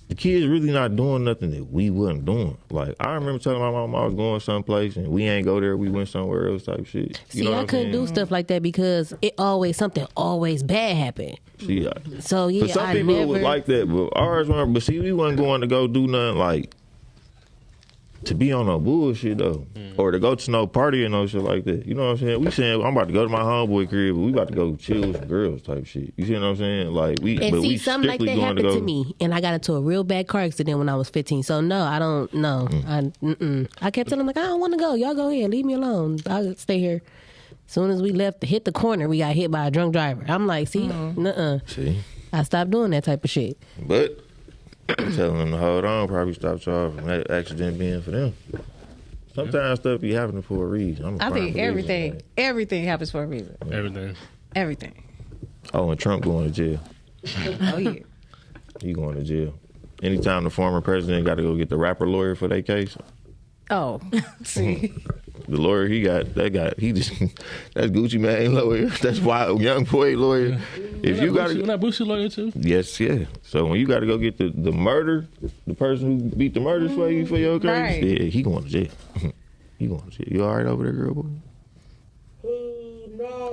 Speaker 6: the kids really not doing nothing that we wasn't doing. Like I remember telling my mom I was going someplace and we ain't go there, we went somewhere else type shit. You
Speaker 1: See,
Speaker 6: know
Speaker 1: I
Speaker 6: what I'm
Speaker 1: couldn't
Speaker 6: saying?
Speaker 1: do stuff like that because something always bad happened.
Speaker 6: See,
Speaker 1: So yeah,
Speaker 6: for some
Speaker 1: I
Speaker 6: people
Speaker 1: never.
Speaker 6: it was like that, but ours weren't. But see, we wasn't going to go do nothing like to be on no bullshit though, or to go to no party and no shit like that. You know what I'm saying? We saying I'm about to go to my homeboy crib, but we about to go chill with some girls type shit. You see what I'm saying? Like we,
Speaker 1: And
Speaker 6: but
Speaker 1: see,
Speaker 6: we
Speaker 1: something like
Speaker 6: strictly
Speaker 1: that
Speaker 6: going to
Speaker 1: happened
Speaker 6: go.
Speaker 1: to me, and I got into a real bad car accident when I was 15. So no, I don't know. I kept telling them like I don't want to go. Y'all go ahead, leave me alone. I'll stay here. As soon as we left to hit the corner, we got hit by a drunk driver. I'm like, see,
Speaker 6: See,
Speaker 1: I stopped doing that type of shit.
Speaker 6: but I'm telling them to hold on. Probably stop y'all from that accident being for them. Sometimes stuff be happening for a reason. I'm a
Speaker 2: I
Speaker 6: firm
Speaker 2: think
Speaker 6: believer in that.
Speaker 2: everything happens for a reason.
Speaker 5: Everything.
Speaker 2: Everything.
Speaker 6: Oh, and Trump going to jail.
Speaker 2: Oh yeah.
Speaker 6: He going to jail. Anytime the former president got to go get the rapper lawyer for their case,
Speaker 2: Oh, see.
Speaker 6: the lawyer he got, he just that's Gucci Mane lawyer. That's why Young Boy lawyer. If you got
Speaker 5: Wasn't that Boosie lawyer too?
Speaker 6: yes, yeah. So when you got to go get the murder, the person who beat the murders for you for your case,
Speaker 2: Right.
Speaker 6: yeah, he going to jail. He going to jail. You all right over there, girl boy?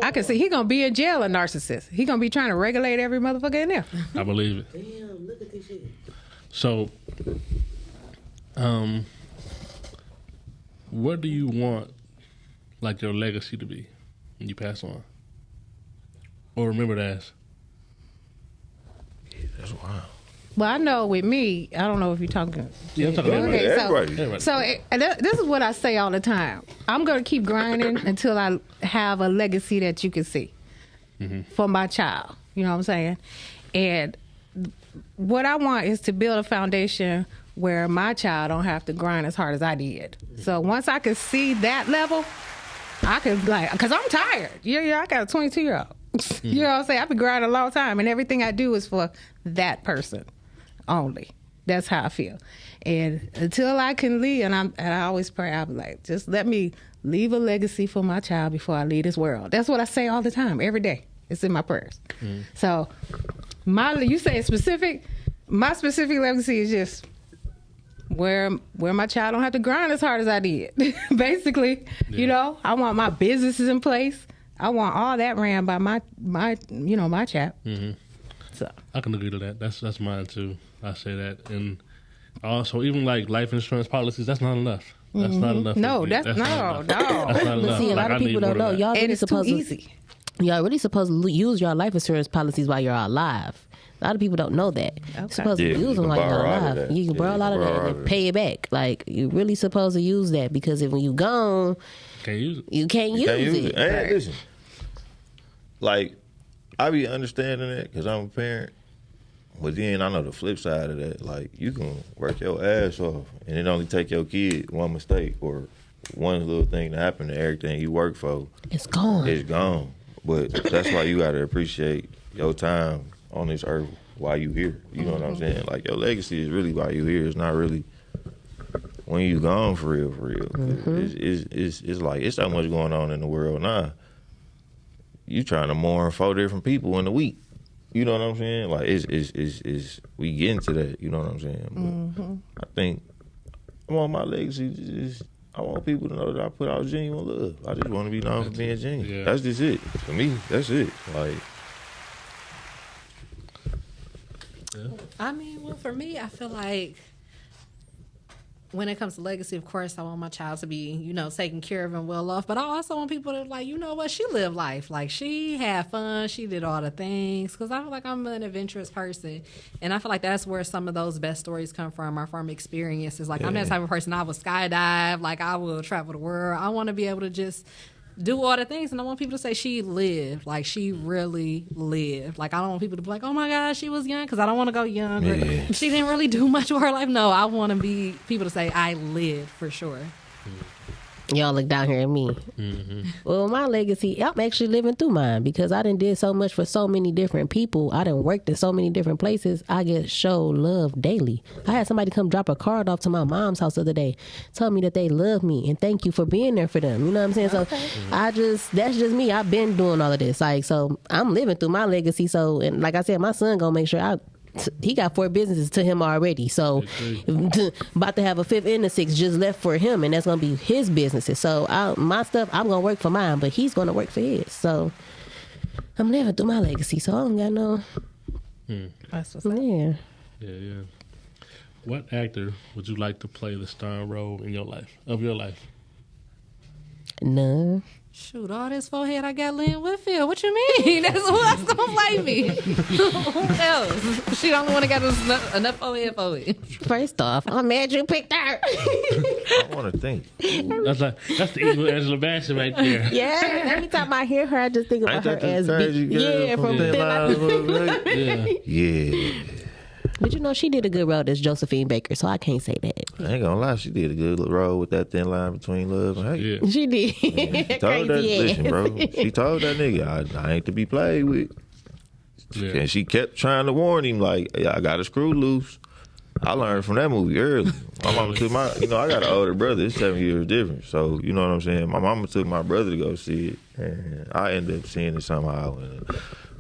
Speaker 2: I can see he gonna be in jail, a narcissist. He gonna be trying to regulate every motherfucker in there.
Speaker 5: I believe it.
Speaker 4: Damn, look at this shit.
Speaker 5: So, what do you want, like, your legacy to be when you pass on? Or remembered as?
Speaker 6: That's wild.
Speaker 2: Well, I know with me, I don't know if you're talking.
Speaker 5: Yeah, I'm talking about
Speaker 2: Okay, so-
Speaker 6: Everybody.
Speaker 5: everybody.
Speaker 2: So this is what I say all the time. I'm gonna keep grinding until I have a legacy that you can see for my child. You know what I'm saying? And what I want is to build a foundation where my child don't have to grind as hard as I did. So once I can see that level, I could because I'm tired. Yeah, I got a 22-year-old. You know what I'm saying? I've been grinding a long time, and everything I do is for that person only. That's how I feel. And until I can leave, and I always pray, I'll be like, just let me leave a legacy for my child before I leave this world. That's what I say all the time, every day. It's in my prayers. So you say specific. My specific legacy is just where my child don't have to grind as hard as I did. Basically, you know, I want my businesses in place. I want all that ran by my chap. So
Speaker 5: I can agree to that. That's mine too. I say that, and also even like life insurance policies. That's not enough. That's not enough.
Speaker 2: No,
Speaker 5: for me.
Speaker 2: that's
Speaker 5: not
Speaker 2: no.
Speaker 5: enough. That's not
Speaker 1: But
Speaker 5: enough.
Speaker 1: see, a lot
Speaker 5: Like,
Speaker 1: of
Speaker 5: I need
Speaker 1: people
Speaker 5: more
Speaker 1: don't know.
Speaker 5: than that.
Speaker 1: Y'all
Speaker 2: and
Speaker 1: really
Speaker 2: it's too
Speaker 1: supposed
Speaker 2: easy.
Speaker 1: Y'all really supposed to use your life insurance policies while you're alive. A lot of people don't know that. You're supposed
Speaker 6: Yeah,
Speaker 1: to
Speaker 6: you
Speaker 1: use them
Speaker 6: can
Speaker 1: while you're
Speaker 6: borrow out of
Speaker 1: alive.
Speaker 6: that.
Speaker 1: You can
Speaker 6: Yeah,
Speaker 1: borrow a
Speaker 6: you
Speaker 1: lot
Speaker 6: can
Speaker 1: of
Speaker 6: borrow
Speaker 1: that
Speaker 6: out
Speaker 1: and
Speaker 6: of
Speaker 1: pay it back. Like you're really supposed to use that because if when you gone,
Speaker 5: Can't use it.
Speaker 1: you can't use
Speaker 6: Can't use
Speaker 1: it.
Speaker 6: it. And listen, like I be understanding that because I'm a parent, but then I know the flip side of that. Like you can work your ass off, and it only take your kid one mistake or one little thing to happen, and everything you work for
Speaker 1: It's gone.
Speaker 6: is gone. But that's why you got to appreciate your time on this earth while you here. You know what I'm saying? Like your legacy is really why you here. It's not really when you gone for real. For real. It's like it's so much going on in the world now. You trying to mourn 4 different people in a week. You know what I'm saying? Like it's we get into that. You know what I'm saying? But I think I want my legacy is I want people to know that I put out genuine love. I just want to be known for being genuine.
Speaker 5: Yeah.
Speaker 6: That's just it. For me, that's it. Like
Speaker 3: I mean, well, for me, I feel like when it comes to legacy, of course, I want my child to be, you know, taken care of and well off. But I also want people to like, you know what, she lived life. Like she had fun. She did all the things. Because I feel like I'm an adventurous person. And I feel like that's where some of those best stories come from, are from experiences. Like I'm that type of person, I will skydive. Like I will travel the world. I want to be able to just do all the things, and I want people to say she lived, like she really lived. Like I don't want people to be like, oh my gosh, she was young, because I don't want to go young. Or,
Speaker 6: Yeah.
Speaker 3: she didn't really do much with her life. No, I want to be people to say I lived for sure.
Speaker 1: Y'all look down here at me. Well, my legacy, I'm actually living through mine because I done did so much for so many different people. I done worked in so many different places. I get show love daily. I had somebody come drop a card off to my mom's house the other day, tell me that they love me and thank you for being there for them. You know what I'm saying? So that's just me. I've been doing all of this. Like, so I'm living through my legacy. So, and like I said, my son gonna make sure he got 4 businesses to him already. So about to have a 5th and a 6th just left for him, and that's going to be his businesses. So my stuff, I'm going to work for mine, but he's going to work for his. So I'm living through my legacy. So I don't got no.
Speaker 2: That's what's up.
Speaker 1: Yeah.
Speaker 5: Yeah. What actor would you like to play the starring role in your life?
Speaker 1: None.
Speaker 3: Shoot, all this forehead I got Lynn Whitfield. What you mean? That's who else gonna play me? Who else? She the only one that got enough forehead.
Speaker 1: First off, I'm mad you picked her.
Speaker 6: I want to think.
Speaker 5: That's the evil Angela Bassett right there.
Speaker 1: Yeah. Every time I hear her, I just think about
Speaker 6: Ain't
Speaker 1: her
Speaker 6: that the
Speaker 1: as
Speaker 6: crazy girl
Speaker 1: yeah, from
Speaker 6: Thin
Speaker 1: Thin
Speaker 6: Lines
Speaker 1: Lines.
Speaker 6: Motherfucker?
Speaker 5: Yeah.
Speaker 6: Yeah.
Speaker 1: But you know, she did a good role as Josephine Baker, so I can't say that.
Speaker 6: I ain't gonna lie, she did a good role with that thin line between love and hate.
Speaker 5: Yeah.
Speaker 1: She did.
Speaker 6: She told that,
Speaker 1: Crazy
Speaker 6: listen,
Speaker 1: ass.
Speaker 6: bro. She told that nigga, I ain't to be played with.
Speaker 5: Yeah.
Speaker 6: And she kept trying to warn him, like, hey, I got a screw loose. I learned from that movie early. My mama took I got an older brother. It's 7 years different. So, you know what I'm saying? My mama took my brother to go see it. And I ended up seeing it somehow. And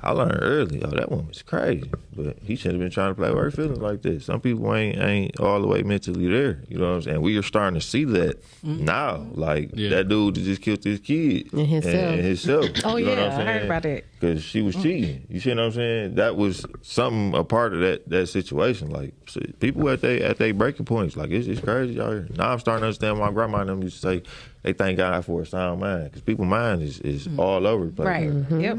Speaker 6: I learned early, that woman's crazy. But he shouldn't have been trying to play with her feelings like this. Some people ain't all the way mentally there. You know what I'm saying? We are starting to see that now. Like, that dude that just killed his kid.
Speaker 1: And himself.
Speaker 2: Oh,
Speaker 6: You know what
Speaker 2: yeah,
Speaker 6: I'm
Speaker 2: I
Speaker 6: saying?
Speaker 2: heard about it.
Speaker 6: Because she was cheating. You see what I'm saying? That was a part of that situation. Like, so people at they breaking points. Like, it's crazy out here. Now I'm starting to understand why my grandma and them used to say they thank God for a sound mind. Because people's mind is all over the place.
Speaker 2: Right.
Speaker 1: Mm-hmm.
Speaker 2: Yep.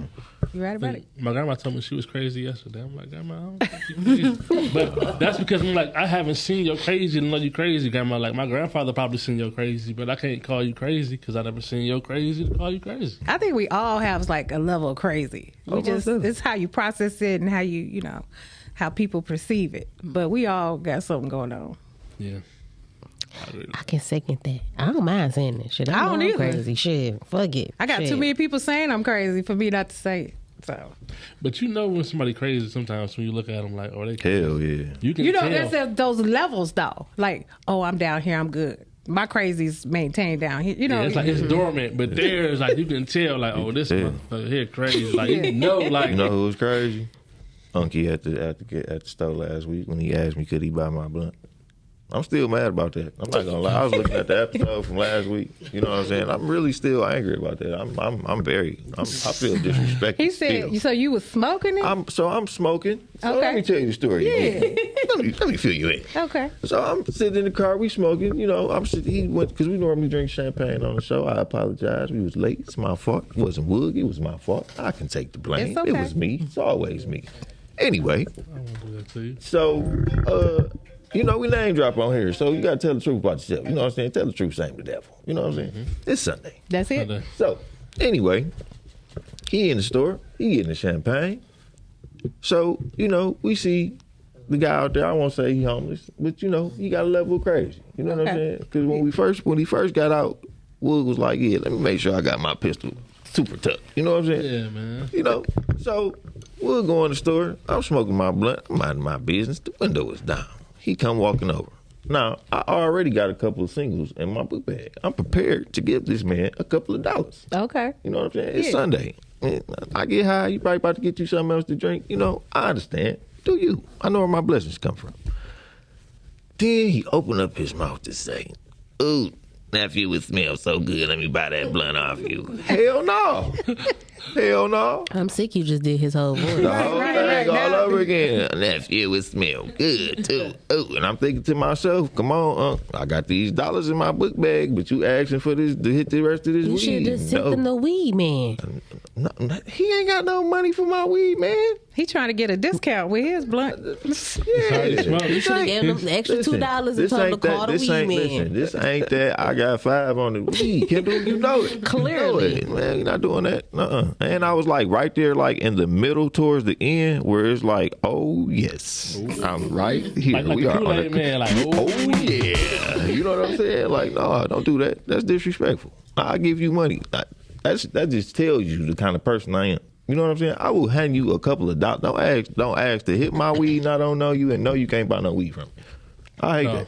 Speaker 2: You're right about it.
Speaker 5: My grandma told me she was crazy yesterday. I'm like, Grandma, I don't think you crazy. But that's because I'm like, I haven't seen your crazy to know you crazy, Grandma. Like, my grandfather probably seen your crazy, but I can't call you crazy because I never seen your crazy to call you crazy.
Speaker 2: I think we all have like a level of crazy. It's how you process it and how you know, how people perceive it. But we all got something going on.
Speaker 5: Yeah.
Speaker 1: I can second that. I don't mind saying that shit.
Speaker 2: I don't either.
Speaker 1: Crazy shit. Fuck it.
Speaker 2: I got
Speaker 1: Shit.
Speaker 2: too many people saying I'm crazy for me not to say it. So
Speaker 5: But you know when somebody crazy sometimes when you look at them like, oh, they crazy.
Speaker 6: Hell yeah.
Speaker 5: You can
Speaker 2: you know,
Speaker 5: tell.
Speaker 2: there's those levels though. Like, oh, I'm down here, I'm good. My crazy's maintained down here. You know,
Speaker 5: Yeah, it's like it's dormant, but there's like you can tell like, oh, this
Speaker 6: Yeah.
Speaker 5: motherfucker here crazy. Like you know, like
Speaker 6: You know who was crazy? Unky at the store last week when he asked me could he buy my blunt. I'm still mad about that. I'm not gonna lie. I was looking at the episode from last week. You know what I'm saying? I'm really still angry about that. I feel disrespected.
Speaker 2: he said,
Speaker 6: still.
Speaker 2: so you was smoking it?
Speaker 6: I'm smoking. So
Speaker 2: Okay.
Speaker 6: let me tell you the story.
Speaker 2: Yeah.
Speaker 6: let me fill you in.
Speaker 2: Okay.
Speaker 6: So I'm sitting in the car, we smoking. You know, he went because we normally drink champagne on the show. I apologize. We was late. It's my fault. It wasn't Woog. It was my fault. I can take the blame.
Speaker 2: It's okay.
Speaker 6: It was me. It's always me. Anyway,
Speaker 5: I won't do that to you.
Speaker 6: so you know, we name drop on here, so you gotta tell the truth about yourself. You know what I'm saying? Tell the truth, same the devil. You know what I'm saying? It's Sunday.
Speaker 2: That's it.
Speaker 5: Sunday.
Speaker 6: So, anyway, he in the store, he getting the champagne. So, you know, we see the guy out there. I won't say he homeless, but you know, he got a level of crazy. You know what I'm saying? Because when he first got out, Wood was like, "Yeah, let me make sure I got my pistol super tucked." You know what I'm saying?
Speaker 5: Yeah, man.
Speaker 6: You know, so we'll go in the store. I'm smoking my blunt. I'm minding my business. The window is down. He come walking over. Now, I already got a couple of singles in my book bag. I'm prepared to give this man a couple of dollars.
Speaker 2: Okay.
Speaker 6: You know what I'm saying? It's
Speaker 2: Yeah.
Speaker 6: Sunday. And I get high. You probably about to get you something else to drink. You know, I understand. Do you? I know where my blessings come from. Then he opened up his mouth to say, "Ooh, nephew, it smells so good. Let me buy that blunt off you." Hell no. Hell no.
Speaker 1: I'm sick you just did his whole voice.
Speaker 6: The whole
Speaker 2: right.
Speaker 6: thing all over again. Nephew, it smell good too. Ooh, and I'm thinking to myself, come on, I got these dollars in my book bag, but you asking for this to hit the rest of this
Speaker 1: You
Speaker 6: weed.
Speaker 1: should have just sent them the weed, man.
Speaker 6: No, he ain't got no money for my weed, man.
Speaker 2: He trying to get a discount with his blunt.
Speaker 5: How you smoke?
Speaker 1: You should have gave him the extra $2 and
Speaker 6: This
Speaker 1: told him to
Speaker 6: ain't
Speaker 1: call the
Speaker 6: that. This
Speaker 1: weed
Speaker 6: ain't
Speaker 1: man.
Speaker 6: listen. This ain't that. I got 5 on the weed. Kendall, you know it.
Speaker 1: Clearly.
Speaker 6: You know it, man. You're not doing that. And I was like right there, like in the middle towards the end, where it's like, oh yes, I'm right here.
Speaker 5: Like
Speaker 6: we
Speaker 5: the
Speaker 6: are on
Speaker 5: Kool-Aid
Speaker 6: the
Speaker 5: man, like,
Speaker 6: oh yeah. You know what I'm saying? Like, no, don't do that. That's disrespectful. I give you money. That just tells you the kind of person I am. You know what I'm saying? I will hand you a couple of dollars. Don't ask to hit my weed and I don't know you and know you can't buy no weed from me. I hate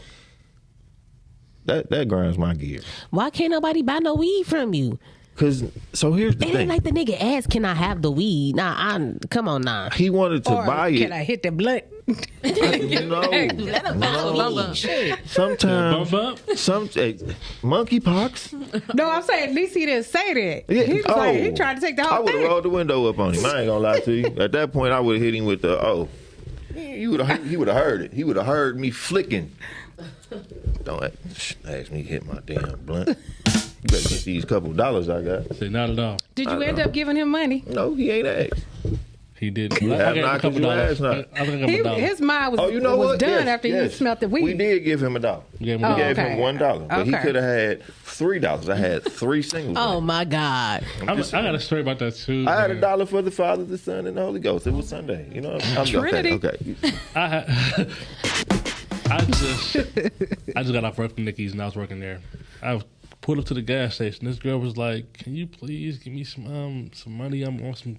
Speaker 6: that. That grinds my gears.
Speaker 1: Why can't nobody buy no weed from you?
Speaker 6: So here's the
Speaker 1: It
Speaker 6: thing.
Speaker 1: ain't like the nigga asked, can I have the weed? Nah, come on now.
Speaker 6: He wanted to
Speaker 2: Or
Speaker 6: buy it.
Speaker 2: can I hit the blunt?
Speaker 6: No. Sometimes monkeypox.
Speaker 2: No, I'm saying at least he didn't say that.
Speaker 6: Yeah,
Speaker 2: He was like, he tried to take the
Speaker 6: I
Speaker 2: whole
Speaker 6: would have
Speaker 2: thing.
Speaker 6: rolled the window up on him. I ain't gonna lie to you. At that point, I would have hit him with the he would have heard it. He would have heard me flicking. Don't ask me to hit my damn blunt. You better get these couple dollars I got.
Speaker 5: Say not at all.
Speaker 2: Did you end up giving him money?
Speaker 6: No, he ain't asked.
Speaker 5: He did.
Speaker 6: You have
Speaker 5: gave him
Speaker 6: not,
Speaker 5: a couple
Speaker 6: 'cause you
Speaker 5: dollars.
Speaker 6: asked not.
Speaker 5: I think I'm $1.
Speaker 2: His mind was,
Speaker 6: Oh, you know
Speaker 2: was
Speaker 6: what?
Speaker 2: done
Speaker 6: Yes,
Speaker 2: after
Speaker 6: yes.
Speaker 2: you smelled the weed.
Speaker 6: We did give him $1.
Speaker 5: You gave him
Speaker 6: We
Speaker 5: $1.
Speaker 6: gave
Speaker 2: okay.
Speaker 6: him $1, but he
Speaker 2: Okay.
Speaker 6: could have had $3. I had 3 singles.
Speaker 1: Oh my God.
Speaker 5: I got a story about that too.
Speaker 6: I had
Speaker 5: man.
Speaker 6: $1 for the Father, the Son, and the Holy Ghost. It was Sunday. You know, I'm
Speaker 2: Trinity.
Speaker 6: Okay.
Speaker 5: I just got off work from Nikki's and I was working there. I pulled up to the gas station. This girl was like, "Can you please give me some money? I'm on some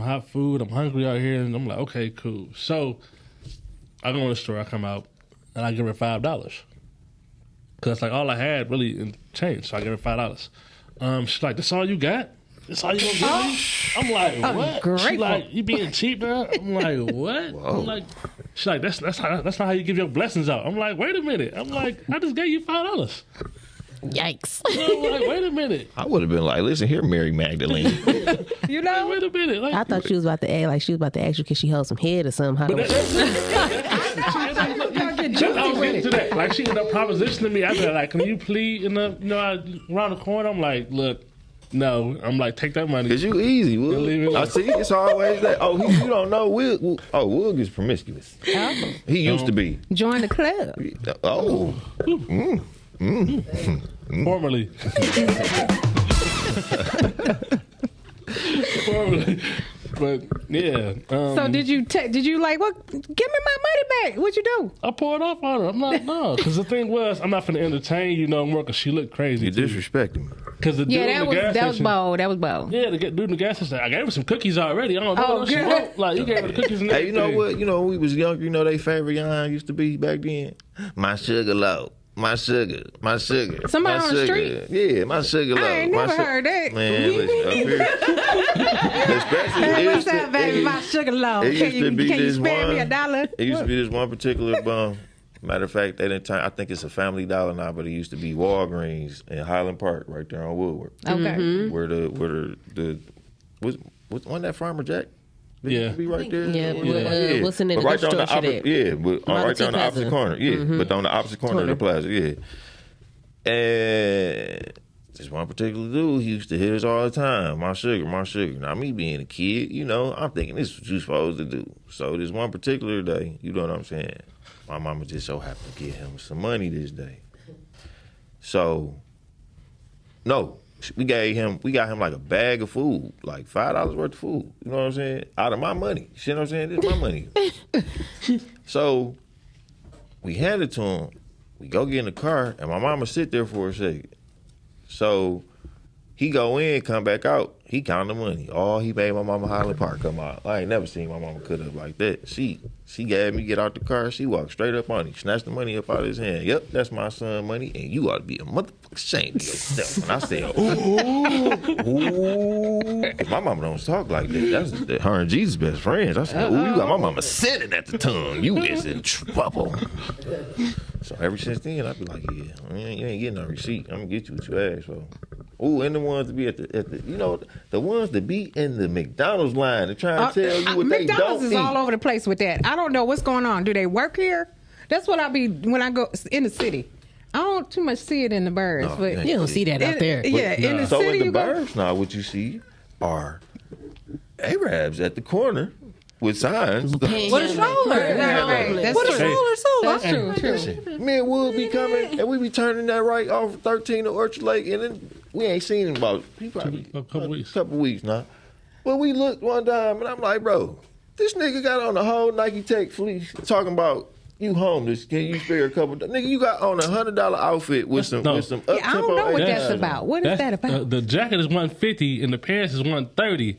Speaker 5: hot food. I'm hungry out here." And I'm like, "Okay, cool." So I go in the store. I come out and I give her $5 because that's like all I had really in change. So I give her $5. She's like, "That's all you got? That's all you gonna give me?" I'm like, "What?" She's
Speaker 2: grateful.
Speaker 5: like, "You being cheap now?" I'm like, "What?" I'm like, she's like, that's not how you give your blessings out. I'm like, "Wait a minute." I'm like, "I just gave you $5."
Speaker 1: Yikes.
Speaker 5: I'm like, "Wait a minute."
Speaker 6: I would have been like, listen here, Mary Magdalene.
Speaker 2: You know?
Speaker 5: Wait a minute. Like,
Speaker 1: I thought she was about to act like she was about to ask you, can she hold some head or something?
Speaker 5: but I was getting to that. Like, she ended up propositioning me. I was like, "Can you please?" And around the corner, I'm like, "Look, no." I'm like, "Take that money."
Speaker 6: Cause you easy,
Speaker 5: Leave it
Speaker 6: Wood.
Speaker 5: alone.
Speaker 6: I see. It's always that. Oh, you don't know Wood. Oh, Wood is promiscuous. He used to be.
Speaker 2: Join the club.
Speaker 6: Oh,
Speaker 5: Formerly. Formerly. But yeah.
Speaker 2: So did you like, what? Give me my money back. What'd you do?
Speaker 5: I poured off on her. I'm like, no. Because the thing was, I'm not finna entertain you no more because she looked crazy.
Speaker 6: you disrespecting me.
Speaker 5: Because the dude
Speaker 2: Yeah,
Speaker 5: in the gas
Speaker 2: that was
Speaker 5: station.
Speaker 2: bold. That was bold.
Speaker 5: Yeah, the dude in the gas station. I gave her some cookies already. I don't know
Speaker 2: Oh,
Speaker 5: what she
Speaker 2: good.
Speaker 5: wrote. Like, you gave her the cookies and
Speaker 6: Hey, you know
Speaker 5: everything.
Speaker 6: what? You know, when we was younger, you know, they favorite line used to be back then. My sugar low. My sugar. My sugar.
Speaker 2: Somebody
Speaker 6: my
Speaker 2: on the
Speaker 6: sugar. Yeah, my sugar low.
Speaker 2: I ain't
Speaker 6: my
Speaker 2: never heard that.
Speaker 6: Man, listen, up here. Especially
Speaker 2: Hey,
Speaker 6: it
Speaker 2: what's
Speaker 6: used to-
Speaker 2: up, baby?
Speaker 6: it-
Speaker 2: My sugar low.
Speaker 6: it used to be
Speaker 2: Can you
Speaker 6: this
Speaker 2: spare me
Speaker 6: one-
Speaker 2: $1?
Speaker 6: It used to be this one particular bum. Matter of fact, they didn't turn. I think it's a Family Dollar now, but it used to be Walgreens in Highland Park, right there on Woodward,
Speaker 2: Okay.
Speaker 6: where the was one that Farmer Jack. Did
Speaker 5: Yeah.
Speaker 6: it be right there.
Speaker 1: Yeah, what's in the
Speaker 6: But right there on the
Speaker 1: structure
Speaker 6: opposite,
Speaker 1: there?
Speaker 6: yeah, but
Speaker 1: Model
Speaker 6: right there on
Speaker 1: T
Speaker 6: the opposite
Speaker 1: Plaza.
Speaker 6: corner, yeah, but on the opposite corner of the plaza, yeah. And this one particular dude, he used to hit us all the time. My sugar, my sugar. Now me being a kid, you know, I'm thinking this is what you supposed to do. So this one particular day, you know what I'm saying? My mama just so happened to give him some money this day. So, no, we got him like a bag of food, like $5 worth of food. You know what I'm saying? Out of my money. You know what I'm saying? This is my money. So we hand it to him. We go get in the car, and my mama sit there for a second. So he go in, come back out. He count the money. Oh, he made my mama Highland Park come out. I ain't never seen my mama cut up like that. She had me get out the car. She walked straight up on him, snatched the money up out of his hand. Yep, that's my son money, and you ought to be a motherfucking shame of yourself. And I said, ooh. My mama don't talk like that. That's her and Jesus' best friends. I said, ooh, you got my mama sitting at the tongue. You is in trouble. So ever since then, I be like, yeah, you ain't getting no receipt. I'm gonna get you what you asked for. Ooh, and the ones that be at the you know, the ones that be in the McDonald's line to try and tell you what they don't
Speaker 2: McDonald's is
Speaker 6: eat.
Speaker 2: all over the place with that. I don't know what's going on. Do they work here? That's what I be when I go in the city. I don't too much see it in the burbs,
Speaker 6: No,
Speaker 2: but
Speaker 6: yeah.
Speaker 1: You don't see that out there.
Speaker 2: Yeah, in the
Speaker 6: So
Speaker 2: city
Speaker 6: in
Speaker 2: you
Speaker 6: the
Speaker 2: go.
Speaker 6: burbs now, what you see, are Arabs at the corner with signs.
Speaker 3: What a stroller.
Speaker 2: Right. That's
Speaker 3: What a
Speaker 2: true.
Speaker 3: stroller too.
Speaker 2: That's true.
Speaker 6: Me and Wood be coming, and we be turning that right off 13 to Orchard Lake, and then we ain't seen him about
Speaker 5: A couple weeks
Speaker 6: now. But we looked one time, and I'm like, bro, this nigga got on the whole Nike Tech fleece talking about you homeless. Can you spare a couple? Nigga, you got on $100 outfit with some
Speaker 5: No.
Speaker 6: with some
Speaker 2: Yeah, I don't know what that's
Speaker 6: up-tempo
Speaker 2: about. What is that about?
Speaker 5: The jacket is $150 and the pants is $130.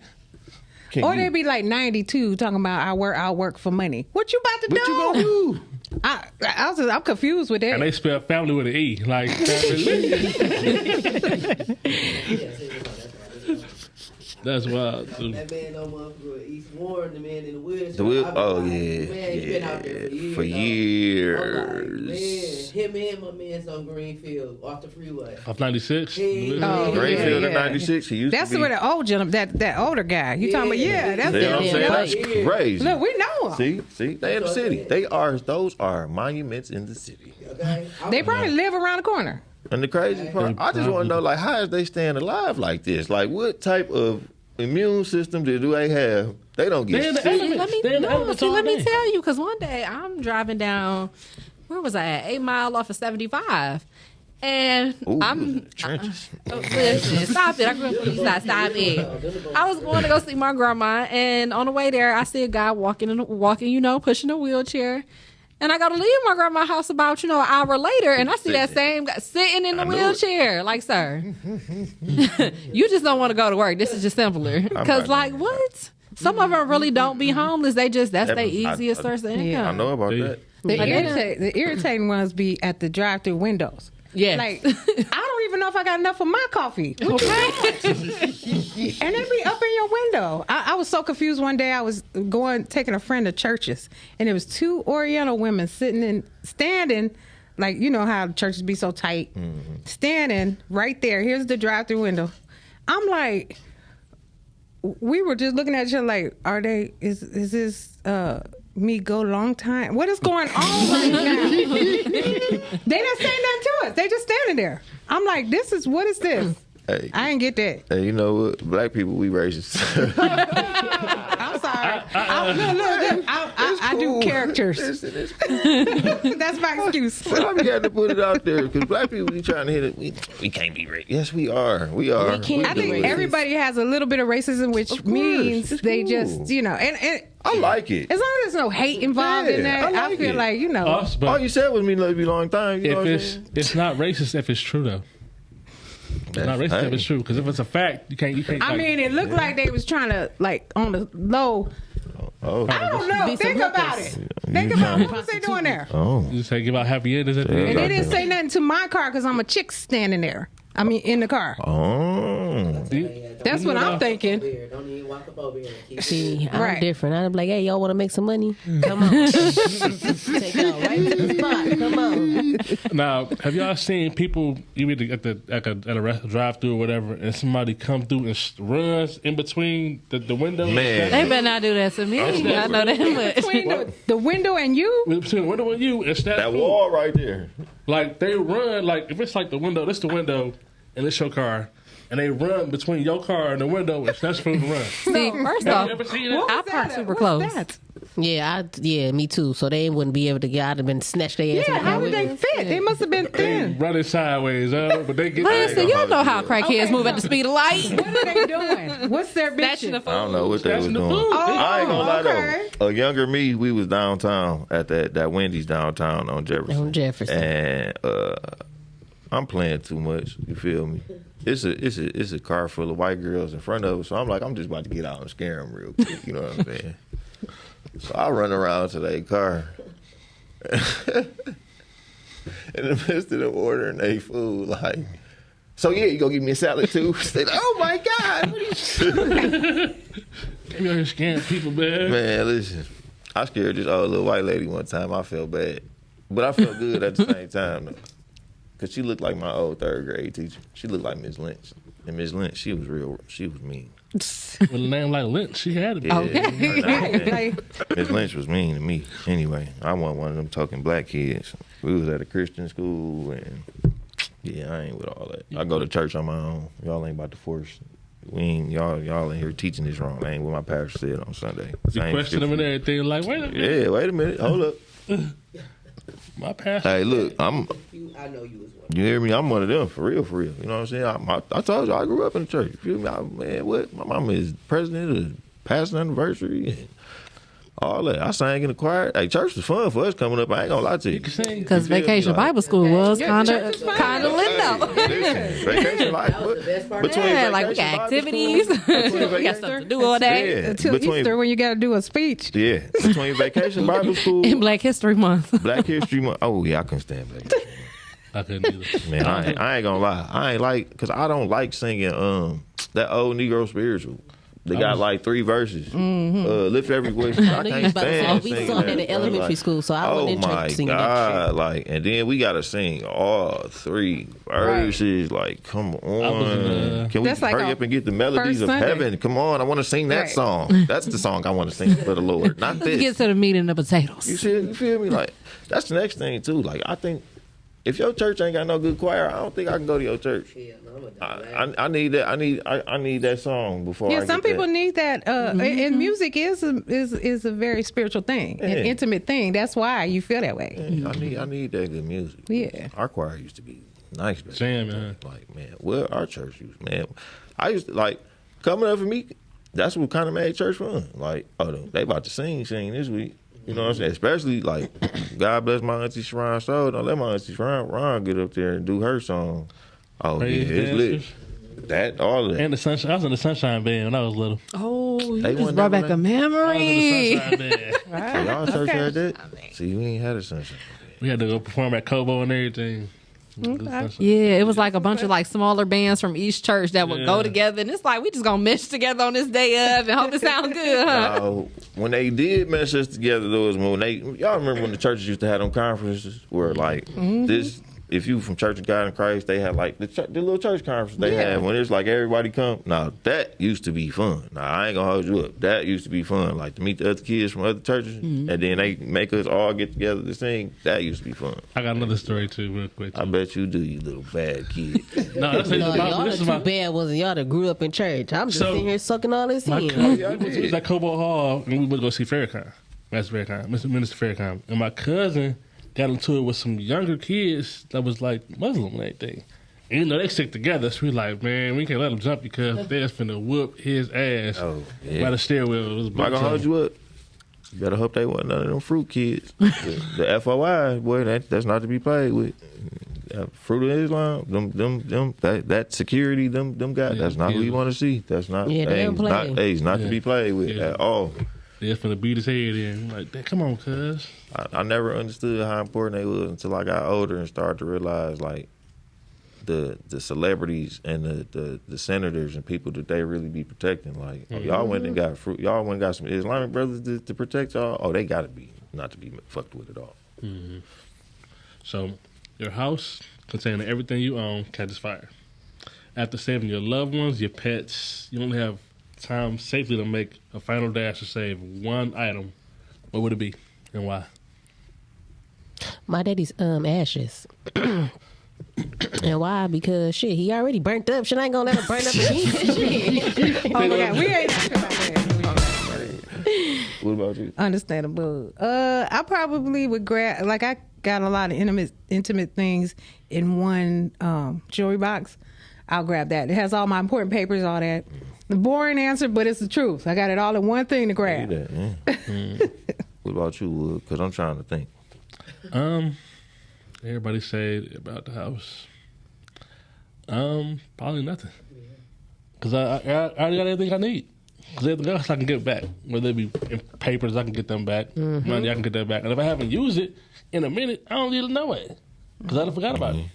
Speaker 6: Can
Speaker 2: Or
Speaker 6: you-
Speaker 2: they be like 92 talking about I work for money. What you about to do?
Speaker 6: What you gonna do?
Speaker 2: I'm confused with that.
Speaker 5: And they spell family with an E. Like, that's wild, too.
Speaker 4: That man, no motherfucker, East Warren, the man in the wheelchair.
Speaker 6: The wheel? Oh
Speaker 4: Man,
Speaker 6: yeah,
Speaker 4: he been out there for
Speaker 6: yeah,
Speaker 4: years.
Speaker 6: for
Speaker 4: dog. I'm like,
Speaker 6: years.
Speaker 4: man, him and my man's on Greenfield off the freeway.
Speaker 5: Off 96.
Speaker 2: Oh,
Speaker 6: Greenfield
Speaker 2: yeah,
Speaker 6: in
Speaker 2: yeah.
Speaker 6: '96. He used
Speaker 2: That's
Speaker 6: to be.
Speaker 2: where the old gentleman, that older guy. You talking about? Yeah, that's
Speaker 6: You know what I'm saying?
Speaker 2: it.
Speaker 6: That's
Speaker 4: Yeah.
Speaker 6: crazy.
Speaker 2: Look, we know him.
Speaker 6: See, they in the city. Those are monuments in the city.
Speaker 4: Okay?
Speaker 2: They probably live around the corner.
Speaker 6: And the crazy part, I just want to know, like, how is they staying alive like this? Like, what type of immune system do they have? They don't
Speaker 5: They
Speaker 6: get
Speaker 5: in the
Speaker 6: sick.
Speaker 5: element.
Speaker 3: Let me
Speaker 5: They in the elements all
Speaker 3: let me
Speaker 5: day.
Speaker 3: tell you, because one day I'm driving down, where was I at? 8 Mile off of 75. And
Speaker 6: Ooh,
Speaker 3: I'm
Speaker 6: trenches.
Speaker 3: listen, stop it. I grew up on the east side. Stop it. I was going to go see my grandma, and on the way there, I see a guy walking, pushing a wheelchair. And I got to leave my grandma's house about, an hour later, and I see that same guy sitting in the
Speaker 6: I knew it.
Speaker 3: wheelchair. Like, sir, you just don't want to go to work. This is just simpler. Because, like, what? Some of them really don't be homeless. That's their easiest source of income.
Speaker 6: I know about
Speaker 5: Yeah.
Speaker 6: that.
Speaker 2: The irritating ones be at the drive-through windows.
Speaker 3: Yeah.
Speaker 2: Like, I don't even know if I got enough of my coffee. What you want? And they be up in your window. I was so confused one day. I was taking a friend to churches, and there was 2 Oriental women standing, like, you know how churches be so tight, standing right there. Here's the drive-through window. I'm like, we were just looking at each other like, is this me go long time? What is going on right now? They didn't say nothing to us. They just standing there. I'm like, what is this?
Speaker 6: Hey,
Speaker 2: I ain't get that.
Speaker 6: hey, you know what? Black people, we racist.
Speaker 2: I'm sorry. Look. I do
Speaker 6: cool.
Speaker 2: characters.
Speaker 6: Listen, it's cool.
Speaker 2: That's my excuse.
Speaker 6: But I be having to put it out there because black people be trying to hit it. We can't be racist. Yes, we are. We are.
Speaker 1: can't
Speaker 2: I
Speaker 1: be
Speaker 2: think
Speaker 1: racist.
Speaker 2: everybody has a little bit of racism, which
Speaker 6: Of course.
Speaker 2: means
Speaker 6: It's
Speaker 2: they
Speaker 6: cool.
Speaker 2: just, and
Speaker 6: I like it.
Speaker 2: as long as there's no hate involved in
Speaker 6: Yeah,
Speaker 2: that,
Speaker 6: I
Speaker 2: I
Speaker 6: like
Speaker 2: feel
Speaker 6: it.
Speaker 2: like,
Speaker 5: Us, but
Speaker 6: All you said was me love you long time. You know
Speaker 5: if
Speaker 6: what I'm
Speaker 5: it's
Speaker 6: saying?
Speaker 5: it's not racist if it's true though. It's not racist if it's true because if it's a fact, you can't.
Speaker 2: I
Speaker 5: like,
Speaker 2: mean, it looked like they was trying to, like, on the low.
Speaker 6: Oh,
Speaker 2: I don't know.
Speaker 1: Be some
Speaker 2: Think about
Speaker 1: hookers.
Speaker 2: it. Think about what was they doing there?
Speaker 6: oh.
Speaker 5: you just say give out happy endings at the
Speaker 2: And
Speaker 5: end.
Speaker 2: they didn't say nothing to my car because I'm a chick standing there. I mean, in the car.
Speaker 6: Oh.
Speaker 2: That's what I'm thinking.
Speaker 4: Don't even walk up over here. Keep
Speaker 1: See, I'm
Speaker 2: Right.
Speaker 1: different. I'm like, hey, y'all want to make some money? Come on. Take y'all right to the spot. Come on.
Speaker 5: Now, have y'all seen people you be at a drive-through or whatever, and somebody come through and runs in between the window?
Speaker 6: Man.
Speaker 3: They better not do that to me. I know that much.
Speaker 2: Between the window and you?
Speaker 5: Between the window and you, and
Speaker 6: That wall right there.
Speaker 5: Like they run, like if it's like the window, this the window, and it's your car, and they run between your car and the window, and that's for them to run.
Speaker 3: See, first
Speaker 5: Have
Speaker 3: off,
Speaker 5: you ever seen it?
Speaker 2: What was
Speaker 3: I park
Speaker 2: that?
Speaker 3: super
Speaker 2: What's
Speaker 3: close.
Speaker 2: that?
Speaker 1: Yeah, me too. So they wouldn't be able to get out and been snatched their ass. in
Speaker 2: Yeah,
Speaker 1: the car
Speaker 2: how did
Speaker 1: with
Speaker 2: they
Speaker 1: them.
Speaker 2: fit? They must have been
Speaker 5: They
Speaker 2: thin.
Speaker 5: running sideways, but they get.
Speaker 3: Listen, y'all know how crackheads
Speaker 2: Okay.
Speaker 3: move at the speed of light.
Speaker 2: What are they doing? What's their
Speaker 3: Snatching the
Speaker 2: bitch?
Speaker 3: food.
Speaker 6: I don't know what they was
Speaker 5: Snatching
Speaker 6: doing.
Speaker 5: the food.
Speaker 6: I ain't gonna lie
Speaker 2: okay.
Speaker 6: though. A younger me, we was downtown at that Wendy's downtown on Jefferson.
Speaker 1: On Jefferson.
Speaker 6: And I'm playing too much. You feel me? It's a car full of white girls in front of us. So I'm like, I'm just about to get out and scare them real quick. You know what I'm saying? So I run around to their car. In the midst of them ordering their food, like, so yeah, you gonna give me a salad too? Said, oh my God. What are you
Speaker 5: You out here scaring people, man.
Speaker 6: Man, listen, I scared this old little white lady one time. I felt bad, but I felt good at the same time though, cause she looked like my old 3rd grade teacher. She looked like Miss Lynch, and Miss Lynch, she was mean.
Speaker 5: With a name like Lynch, she had to be.
Speaker 6: Yeah,
Speaker 2: Okay.
Speaker 6: her name, man.
Speaker 2: Like,
Speaker 6: Miss Lynch was mean to me. Anyway, I wasn't one of them talking black kids. We was at a Christian school, and yeah, I ain't with all that. I go to church on my own. Y'all ain't about to force We ain't y'all in here teaching this wrong. That ain't what my pastor said on Sunday.
Speaker 5: You question them and everything. Like, wait a minute.
Speaker 6: Yeah, wait a minute. Hold up.
Speaker 5: My pastor.
Speaker 6: Hey, look,
Speaker 4: I know you was one.
Speaker 6: you hear me? I'm one of them, for real, for real. You know what I'm saying? I told you, I grew up in the church. You feel me? Man, what? My mama is president of the pastor anniversary and all that. I sang in the choir. Hey, church was fun for us coming up. I ain't gonna lie to you.
Speaker 3: Because Vacation Bible School was kind of lit though.
Speaker 6: Listen, vacation life.
Speaker 4: That was the best part.
Speaker 6: Between
Speaker 3: Yeah, like we
Speaker 6: vacation
Speaker 3: got
Speaker 6: Bible
Speaker 3: activities.
Speaker 6: school-
Speaker 3: we got stuff to do all day.
Speaker 6: Yeah,
Speaker 2: Until
Speaker 6: between-
Speaker 2: Easter when you got to do a speech.
Speaker 6: Yeah, between Vacation Bible School,
Speaker 3: In Black History Month.
Speaker 6: Black History Month. Oh yeah, I couldn't stand Black History Month.
Speaker 5: I couldn't either.
Speaker 6: Man, I ain't gonna lie. I ain't like, cause I don't like singing that old Negro spiritual. They got like 3 verses. Lift every voice. I
Speaker 1: I knew you
Speaker 6: can't
Speaker 1: was about to say,
Speaker 6: stand
Speaker 1: we
Speaker 6: singing
Speaker 1: sung that in
Speaker 6: bro.
Speaker 1: elementary
Speaker 6: Like,
Speaker 1: school, so I wasn't in church singing that
Speaker 6: God, like, and then we gotta sing all 3 verses. Like, come on, can we
Speaker 2: That's like
Speaker 6: hurry
Speaker 2: our
Speaker 6: up and get the melodies
Speaker 2: first
Speaker 6: of
Speaker 2: Sunday.
Speaker 6: heaven? Come on, I want to sing that
Speaker 2: Right.
Speaker 6: song. That's the song I want to sing for the Lord, not
Speaker 3: Let's
Speaker 6: this.
Speaker 3: get to the meat and the potatoes.
Speaker 6: You feel me? Like, that's the next thing too. Like, I think if your church ain't got no good choir, I don't think I can go to your church.
Speaker 4: Yeah, no, I'm
Speaker 6: I need that. I need that song before.
Speaker 2: Yeah,
Speaker 6: I
Speaker 2: some
Speaker 6: get
Speaker 2: people
Speaker 6: that.
Speaker 2: need that. And music is a very spiritual thing, an
Speaker 6: Yeah.
Speaker 2: intimate thing. That's why you feel that way.
Speaker 6: Yeah, I need that good music.
Speaker 2: Yeah.
Speaker 6: Our choir used to be nice, back
Speaker 5: Jam,
Speaker 6: then.
Speaker 5: man.
Speaker 6: Like, man, well, our church used, man. I used to like coming up for me. That's what kind of made church fun. Like, oh, they about to sing this week. You know what I'm saying? Especially like, God bless my auntie Sharon Soul. Don't let my auntie Sharon get up there and do her song. Oh
Speaker 5: Praise
Speaker 6: yeah, it's lit.
Speaker 5: dancers.
Speaker 6: That all of that.
Speaker 5: And the sunshine. I was in the Sunshine Band when I was little.
Speaker 3: Oh, you
Speaker 6: They
Speaker 3: just
Speaker 6: wasn't
Speaker 3: brought
Speaker 6: never
Speaker 3: back a
Speaker 6: like-
Speaker 5: I was in
Speaker 3: memory.
Speaker 5: the Sunshine Band.
Speaker 6: So y'all church had that? See, we ain't had a sunshine.
Speaker 5: We had to go perform at Kobo and everything.
Speaker 2: Okay.
Speaker 3: Yeah, it was like a bunch of like smaller bands from each church that would
Speaker 5: Yeah.
Speaker 3: go together, and it's like we just gonna mesh together on this day of and hope it sound good, huh?
Speaker 6: When they did mesh us together, though, was when y'all remember when the churches used to have them conferences where like this. If you from Church of God in Christ, they had like the little church conference they had when it's like everybody come. Now that used to be fun. Now I ain't gonna hold you up. That used to be fun. Like to meet the other kids from other churches, and then they make us all get together to sing. That used to be fun.
Speaker 5: I got another story too, real quick.
Speaker 6: I bet you do, you little bad kid.
Speaker 5: No, that's
Speaker 1: No,
Speaker 5: about,
Speaker 1: y'all
Speaker 5: this
Speaker 1: the
Speaker 5: is
Speaker 1: too
Speaker 5: my,
Speaker 1: bad wasn't y'all that grew up in church. I'm just
Speaker 5: So,
Speaker 1: sitting here sucking all this
Speaker 5: my
Speaker 1: in.
Speaker 5: cousin. We was at Kobo Hall and we would go see Farrakhan. That's Farrakhan, Minister Farrakhan. And my cousin got into it with some younger kids that was like Muslim and everything. And you know, they stick together. So we like, man, we can't let them jump because they're finna whoop his ass
Speaker 6: Oh, yeah.
Speaker 5: by the stairwell. It was
Speaker 6: Am I gonna hold you up? You better hope they wasn't none of them fruit kids. The FOI, boy, that's not to be played with. Fruit of Islam, that security, them guys,
Speaker 5: Yeah,
Speaker 6: that's not who
Speaker 5: kids.
Speaker 6: you want to see. That's not.
Speaker 1: Yeah, they don't play.
Speaker 6: He's not to
Speaker 5: Yeah.
Speaker 6: be played with
Speaker 5: Yeah.
Speaker 6: at all.
Speaker 5: They're finna beat his head in. I'm like, "Damn, come on, cuz.
Speaker 6: I never understood how important they was until I got older and started to realize like the celebrities and the senators and people that they really be protecting. Like y'all went and got fruit. Y'all went and got some Islamic brothers to protect y'all. Oh, they got to be not to be fucked with at all.
Speaker 5: So, your house containing everything you own catches fire. After saving your loved ones, your pets, you only have time safely to make a final dash to save one item. What would it be and why?
Speaker 1: My daddy's ashes. And why? Because shit, he already burnt up. Shit, I ain't gonna let him burn up again. Shit.
Speaker 2: Oh my God, we ain't talking about that.
Speaker 6: What about you?
Speaker 2: Understandable. I probably would grab, like, I got a lot of intimate things in one jewelry box. I'll grab that. It has all my important papers, all that. The boring answer, but it's the truth. I got it all in one thing to
Speaker 6: See
Speaker 2: grab.
Speaker 6: that, yeah. What about you, Wood? Because I'm trying to think.
Speaker 5: Everybody say about the house. Probably nothing. Because I already got everything I need. Because everything else I can get back. Whether it be in papers, I can get them back. Money, I can get that back. And if I haven't used it in a minute, I don't need to know it. Because I done forgot about it.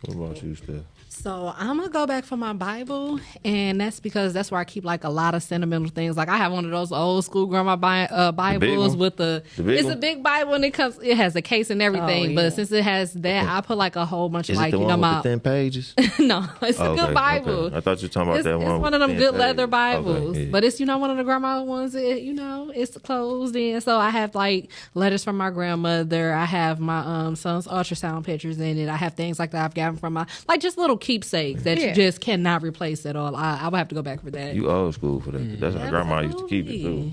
Speaker 6: What about you, Steph?
Speaker 3: So I'm gonna go back for my Bible, and that's because that's where I keep like a lot of sentimental things. Like I have one of those old school grandma Bibles
Speaker 6: one?
Speaker 3: with the
Speaker 6: big
Speaker 3: it's
Speaker 6: one?
Speaker 3: a big Bible and it has a case and everything. But since it has that, I put like a whole bunch of
Speaker 6: Is
Speaker 3: like
Speaker 6: it the
Speaker 3: you know
Speaker 6: one with
Speaker 3: my
Speaker 6: the thin pages?
Speaker 3: no, it's a
Speaker 6: Okay,
Speaker 3: good Bible.
Speaker 6: okay. I thought you were talking about
Speaker 3: It's,
Speaker 6: that
Speaker 3: it's
Speaker 6: one.
Speaker 3: one
Speaker 6: with
Speaker 3: of them
Speaker 6: thin
Speaker 3: good leather
Speaker 6: pages.
Speaker 3: Bibles,
Speaker 6: Okay, yeah.
Speaker 3: but it's one of the grandma ones. It's closed in. So I have like letters from my grandmother. I have my son's ultrasound pictures in it. I have things like that I've gotten from my like just little keepsakes that
Speaker 2: Yeah.
Speaker 3: you just cannot replace at all. I would have to go back for that.
Speaker 6: You old school for that. That's how grandma used to keep it too.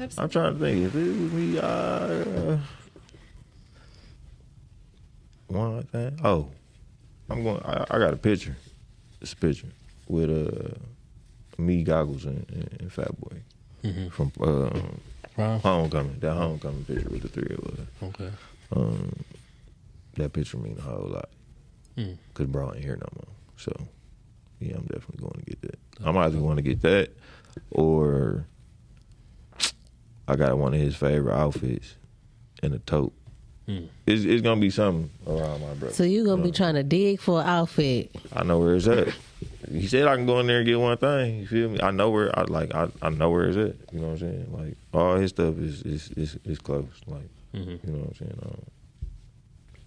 Speaker 3: Absolutely.
Speaker 6: I'm trying to think. If it was me, one thing. Oh, I'm going. I got a picture. This picture with me, Goggles, and Fat Boy from
Speaker 5: Wow.
Speaker 6: Homecoming. That Homecoming picture with the three of us.
Speaker 5: Okay.
Speaker 6: That picture mean a whole lot. Cause bro ain't here no more. So yeah, I'm definitely going to get that. I'm either going to get that or I got one of his favorite outfits in a tote. It's gonna be something around my brother.
Speaker 1: So you gonna be trying to dig for an outfit?
Speaker 6: I know where it's at. He said I can go in there and get one thing. You feel me? I know where I know where it's at. You know what I'm saying? Like all his stuff is close. Like you know what I'm saying?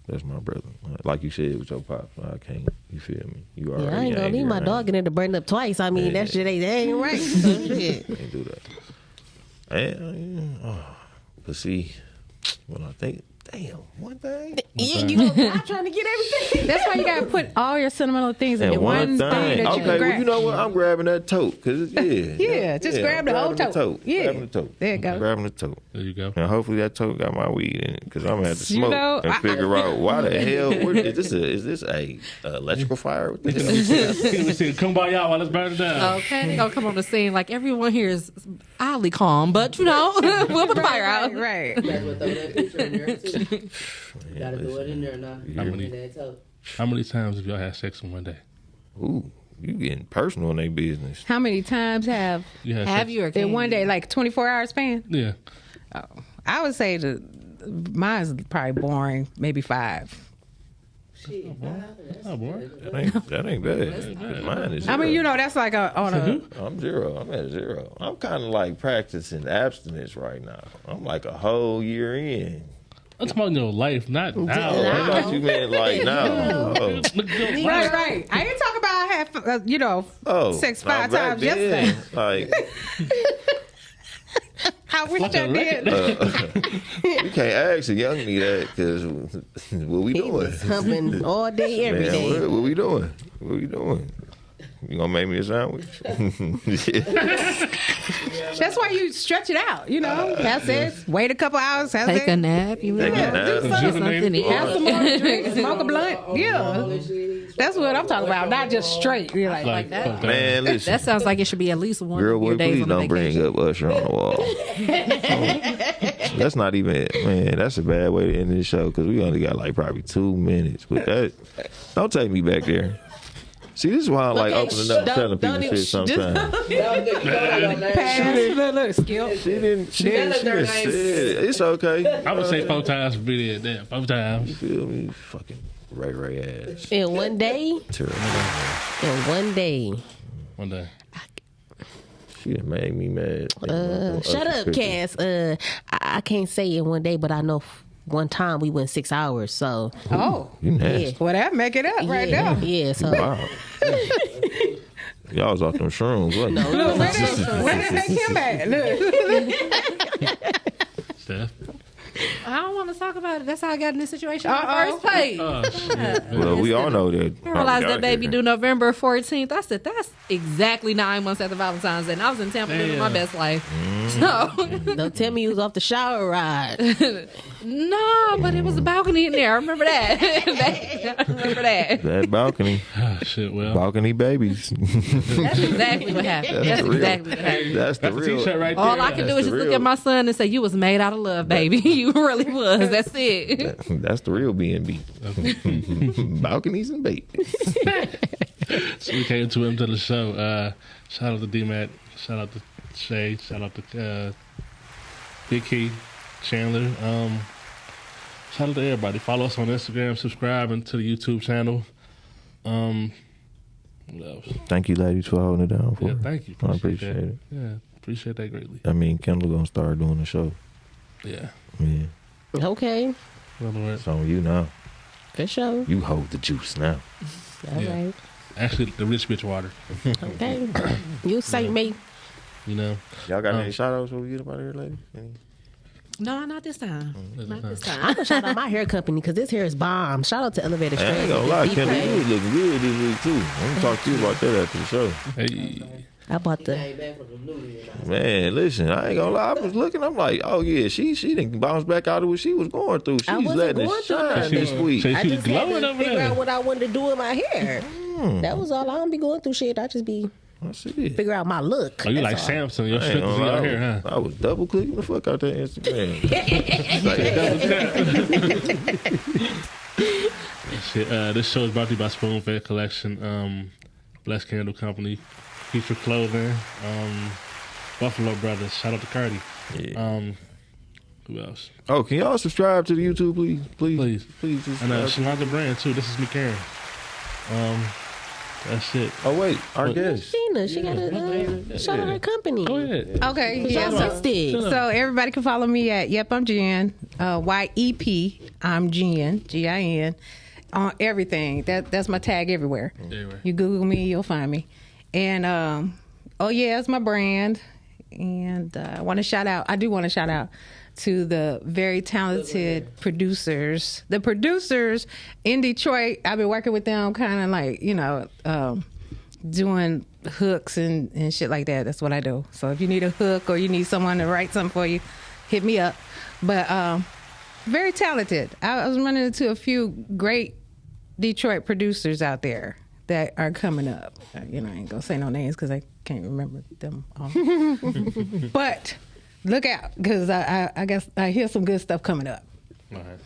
Speaker 6: That's my brother. Like you said with your pops, I can't. You feel me? You already.
Speaker 1: Yeah, I ain't gonna leave my dog in there to burn up twice. I mean, that shit ain't right. So shit.
Speaker 6: Can't do that. And but see, when I think, damn, one thing.
Speaker 1: Yeah, you gonna stop trying to get everything.
Speaker 2: That's why you gotta put all your sentimental things in
Speaker 6: And
Speaker 2: one thing that you
Speaker 6: Okay,
Speaker 2: can grab.
Speaker 6: well, you know what? I'm grabbing that tote. Cause
Speaker 2: Yeah, just grab the whole
Speaker 6: grabbing
Speaker 2: tote. Yeah.
Speaker 6: Grabbing the tote.
Speaker 2: There you go.
Speaker 6: Grabbing the tote.
Speaker 5: There you go.
Speaker 6: And hopefully that tote got my weed in it. Cause I'm gonna have to
Speaker 2: You
Speaker 6: smoke
Speaker 2: know,
Speaker 6: and figure out why the hell, is this a electrical fire? What the hell is this?
Speaker 5: We see Kumbaya while let's burn it down.
Speaker 3: Okay, they gonna come on the scene like everyone here is oddly calm, but you know we'll put the fire out.
Speaker 2: Right.
Speaker 4: You guys want to throw that picture in there too? You gotta throw it in there now.
Speaker 5: How many-
Speaker 4: In that toe.
Speaker 5: How many times have y'all had sex in one day?
Speaker 6: Ooh, you getting personal in their business.
Speaker 2: How many times have
Speaker 5: You had
Speaker 3: Have
Speaker 5: sex?
Speaker 3: you or
Speaker 2: in
Speaker 3: can
Speaker 2: one
Speaker 3: you?
Speaker 2: day, like 24 hour span?
Speaker 5: Yeah.
Speaker 2: I would say mine's probably boring, maybe 5.
Speaker 4: Shit.
Speaker 5: Oh, boy.
Speaker 6: That ain't bad. Mine is
Speaker 2: I mean,
Speaker 6: zero.
Speaker 2: you know, that's like on a.
Speaker 6: I'm 0. I'm at 0. I'm kind of like practicing abstinence right now. I'm like a whole year in.
Speaker 5: I'm talking about your life, not
Speaker 6: I
Speaker 5: now.
Speaker 6: thought you meant like now. Oh.
Speaker 5: Look at your life.
Speaker 2: Right. I ain't talking about I had,
Speaker 6: Oh,
Speaker 2: sex
Speaker 6: now
Speaker 2: 5
Speaker 6: back
Speaker 2: times
Speaker 6: then,
Speaker 2: yesterday.
Speaker 6: Like,
Speaker 2: I wish
Speaker 5: Like
Speaker 2: I
Speaker 5: a
Speaker 2: did.
Speaker 6: you can't ask a young me that because what we
Speaker 1: He
Speaker 6: doing?
Speaker 1: was humping all day, every
Speaker 6: Man,
Speaker 1: day.
Speaker 6: what we doing? What we doing? You gonna make me a sandwich?
Speaker 2: That's why you stretch it out, you know. Have sex, wait a couple hours, have
Speaker 3: Take
Speaker 2: sex.
Speaker 3: a nap, you know.
Speaker 6: Take a nap.
Speaker 2: do something.
Speaker 3: Something
Speaker 2: Have some more drinks, smoke a blunt.
Speaker 4: All
Speaker 2: Yeah.
Speaker 4: that shit.
Speaker 2: That's what I'm talking about, not just straight. You're like
Speaker 3: that.
Speaker 5: fuck
Speaker 6: Man, listen.
Speaker 3: That sounds like it should be at least one
Speaker 6: Girl,
Speaker 3: of your
Speaker 6: boy,
Speaker 3: days
Speaker 6: please
Speaker 3: on the
Speaker 6: don't bring
Speaker 3: vacation.
Speaker 6: up Usher on the wall. That's not even, man, that's a bad way to end this show because we only got like probably 2 minutes. But that, don't take me back there. See, this is why I like opening up and telling people shit sometimes.
Speaker 2: look, skill.
Speaker 6: She didn't said it. It's okay.
Speaker 5: I would say 4 times for video. Damn, 4 times.
Speaker 6: You feel me? Fucking Ray ass.
Speaker 1: In one day?
Speaker 6: Terrible.
Speaker 1: In one day.
Speaker 5: One day.
Speaker 6: She done made me mad.
Speaker 1: Shut up, Cass. I can't say in one day, but I know one time we went 6 hours. So
Speaker 2: Oh,
Speaker 6: You nasty.
Speaker 2: well, that make it up right
Speaker 1: yeah,
Speaker 2: there.
Speaker 1: yeah. So
Speaker 6: Wow. Y'all was off them shrooms, wasn't you?
Speaker 2: Look, where did they come at? Look.
Speaker 5: Steph.
Speaker 3: I don't want to talk about it. That's how I got in this situation in the
Speaker 2: Uh-oh.
Speaker 3: first place.
Speaker 5: Oh, shit.
Speaker 6: Well, we all know that.
Speaker 3: I realized that baby due November 14th. I said, that's exactly 9 months after Valentine's Day. And I was in Tampa living my
Speaker 5: Damn.
Speaker 3: best life. So,
Speaker 1: don't tell me you was off the shower ride.
Speaker 3: no, but it was a balcony in there. I remember that. I remember that.
Speaker 6: That balcony.
Speaker 5: Ah, shit, well.
Speaker 6: Balcony babies.
Speaker 3: That's exactly what happened. That's
Speaker 6: the real.
Speaker 3: exactly what happened.
Speaker 6: That's the
Speaker 5: That's the
Speaker 6: real.
Speaker 5: t-shirt right there.
Speaker 3: All I can do is
Speaker 6: the
Speaker 3: just look
Speaker 6: real.
Speaker 3: at my son and say, you was made out of love, baby. You really was. That's it.
Speaker 6: That's the real B&B. Balconies and babies.
Speaker 5: So we came to him to the show. Shout out to D-Mac. Shout out to Shay. Shout out to Big Key, Chandler. Shout out to everybody. Follow us on Instagram. Subscribe to the YouTube channel. What else?
Speaker 6: Thank you, ladies, for holding it down for
Speaker 5: Yeah,
Speaker 6: us.
Speaker 5: thank you.
Speaker 6: I appreciate it.
Speaker 5: Yeah, appreciate that greatly.
Speaker 6: I mean, Kendall gonna start doing the show.
Speaker 5: Yeah.
Speaker 6: Yeah,
Speaker 1: Okay,
Speaker 5: In other words,
Speaker 6: it's on you now.
Speaker 1: for sure.
Speaker 6: You hold the juice now.
Speaker 1: All
Speaker 5: Yeah.
Speaker 1: right.
Speaker 5: actually, the rich bitch water.
Speaker 1: Okay. You say me.
Speaker 5: You know.
Speaker 6: Y'all got any shout outs before we get up out of here, ladies? Any?
Speaker 3: No, not this time. Not this time.
Speaker 1: I'm gonna shout out my hair company because this hair is bomb. Shout out to Elevated
Speaker 6: I ain't
Speaker 1: Strands.
Speaker 6: gonna lie,
Speaker 1: Deep
Speaker 6: Kendall,
Speaker 1: Ray.
Speaker 6: you was looking good this week too. I'm gonna talk to you about that after the show.
Speaker 5: Hey,
Speaker 1: I bought the.
Speaker 4: Came back from the nudie.
Speaker 6: Man, listen, I ain't gonna lie. I was looking, I'm like, oh yeah, she didn't bounce back out of what she was going through.
Speaker 1: I
Speaker 6: She's
Speaker 1: wasn't
Speaker 6: letting
Speaker 1: going
Speaker 6: it
Speaker 1: through
Speaker 6: shine
Speaker 1: nothing.
Speaker 6: this week.
Speaker 5: She
Speaker 1: I
Speaker 5: was
Speaker 1: just had
Speaker 5: glowing
Speaker 1: to
Speaker 5: over
Speaker 1: figure
Speaker 5: there.
Speaker 1: out what I wanted to do with my hair. That was all. I don't be going through shit. I just be
Speaker 6: I see it.
Speaker 1: figure out my look.
Speaker 5: Oh, you like
Speaker 1: That's all.
Speaker 5: Samson? Your
Speaker 6: I ain't
Speaker 5: shit is
Speaker 6: gonna
Speaker 5: in
Speaker 6: lie,
Speaker 5: your hair, huh?
Speaker 6: I was double clicking the fuck out that Instagram.
Speaker 5: Shit, this show is brought to you by Spoon Fed Collection, Blessed Candle Company, Future Clothing, Buffalo Brothers. Shout out to Cardi.
Speaker 6: Yeah.
Speaker 5: Who else?
Speaker 6: Oh, can y'all subscribe to the YouTube, please?
Speaker 5: Please.
Speaker 6: Please
Speaker 5: And
Speaker 6: subscribe.
Speaker 5: Shalonda Brand too. This is me, Karen. That's it.
Speaker 6: Oh wait, our guest.
Speaker 1: Sheena, she got a shout out her company.
Speaker 5: Go ahead.
Speaker 2: Okay,
Speaker 1: Y'all
Speaker 2: yeah.
Speaker 1: missed it.
Speaker 2: So everybody can follow me at Yep I'm Jen, YEP I'm Jen, GIN, on everything. That's my tag everywhere.
Speaker 5: Everywhere.
Speaker 2: You Google me, you'll find me. And oh yeah, it's my brand. And I want to shout out. I do want to shout out to the very talented producers. The producers in Detroit. I've been working with them, kind of like doing hooks and shit like that. That's what I do. So if you need a hook or you need someone to write something for you, hit me up. But very talented. I was running into a few great Detroit producers out there that are coming up. I ain't gonna say no names because I can't remember them all. But look out, because I guess I hear some good stuff coming up.
Speaker 5: All right.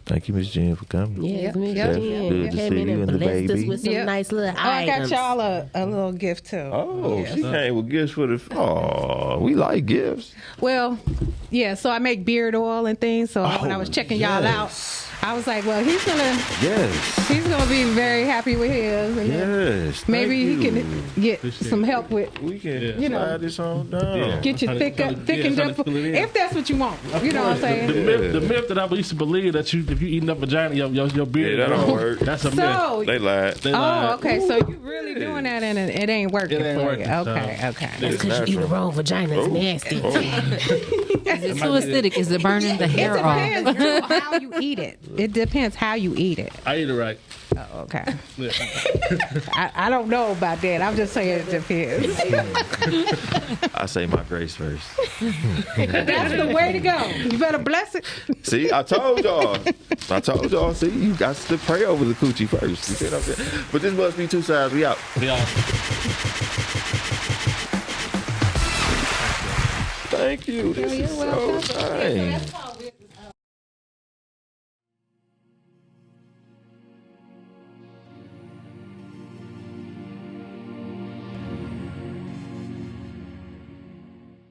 Speaker 6: Thank you, Miss Jen, for coming.
Speaker 1: Yes, Miss
Speaker 2: Yep.
Speaker 1: Jen.
Speaker 6: Good to
Speaker 1: Came
Speaker 6: see
Speaker 1: in
Speaker 6: you
Speaker 1: and
Speaker 6: and the
Speaker 1: blessed us
Speaker 6: baby.
Speaker 1: with some
Speaker 2: Yep.
Speaker 1: nice little
Speaker 2: I got
Speaker 1: items.
Speaker 2: y'all a little gift too.
Speaker 6: Oh,
Speaker 2: Yes.
Speaker 6: she came with gifts for the. Oh, we like gifts.
Speaker 2: Well, yeah, so I make beard oil and things. So when I was checking y'all out, I was like, well, he's gonna be very happy with his. And then
Speaker 6: Yes.
Speaker 2: maybe he
Speaker 6: thank you.
Speaker 2: can get
Speaker 5: Appreciate
Speaker 2: some
Speaker 5: it.
Speaker 2: help with,
Speaker 6: We can
Speaker 2: you know,
Speaker 6: slide this on down.
Speaker 2: get you
Speaker 5: Tryna-
Speaker 2: thickened
Speaker 5: tryna
Speaker 2: up,
Speaker 5: fill it in.
Speaker 2: if that's what you want. You know what I'm
Speaker 5: The
Speaker 2: saying?
Speaker 5: myth that I used to believe that if you eating up vagina, your beard.
Speaker 6: Yeah, that don't work.
Speaker 5: That's a myth.
Speaker 2: So,
Speaker 6: They lied.
Speaker 5: They lied.
Speaker 2: oh, okay. So you really doing that and it ain't working
Speaker 5: It ain't
Speaker 2: for
Speaker 5: working,
Speaker 2: you.
Speaker 5: so-
Speaker 2: Okay.
Speaker 1: That's because you eat the wrong vagina. It's nasty.
Speaker 3: Is it too acidic? Is it burning the
Speaker 2: It
Speaker 3: hair off?
Speaker 2: depends on how you eat it. It depends how you eat it.
Speaker 5: I eat it right.
Speaker 2: Oh, okay.
Speaker 5: Yeah.
Speaker 2: I don't know about that. I'm just saying it depends.
Speaker 6: I say my grace first.
Speaker 2: That's the way to go. You better bless it.
Speaker 6: See, I told y'all. See, you got to pray over the coochie first. You see what I'm saying? But this must be two sides. We out.
Speaker 5: Yeah.
Speaker 6: Thank you. This is so nice.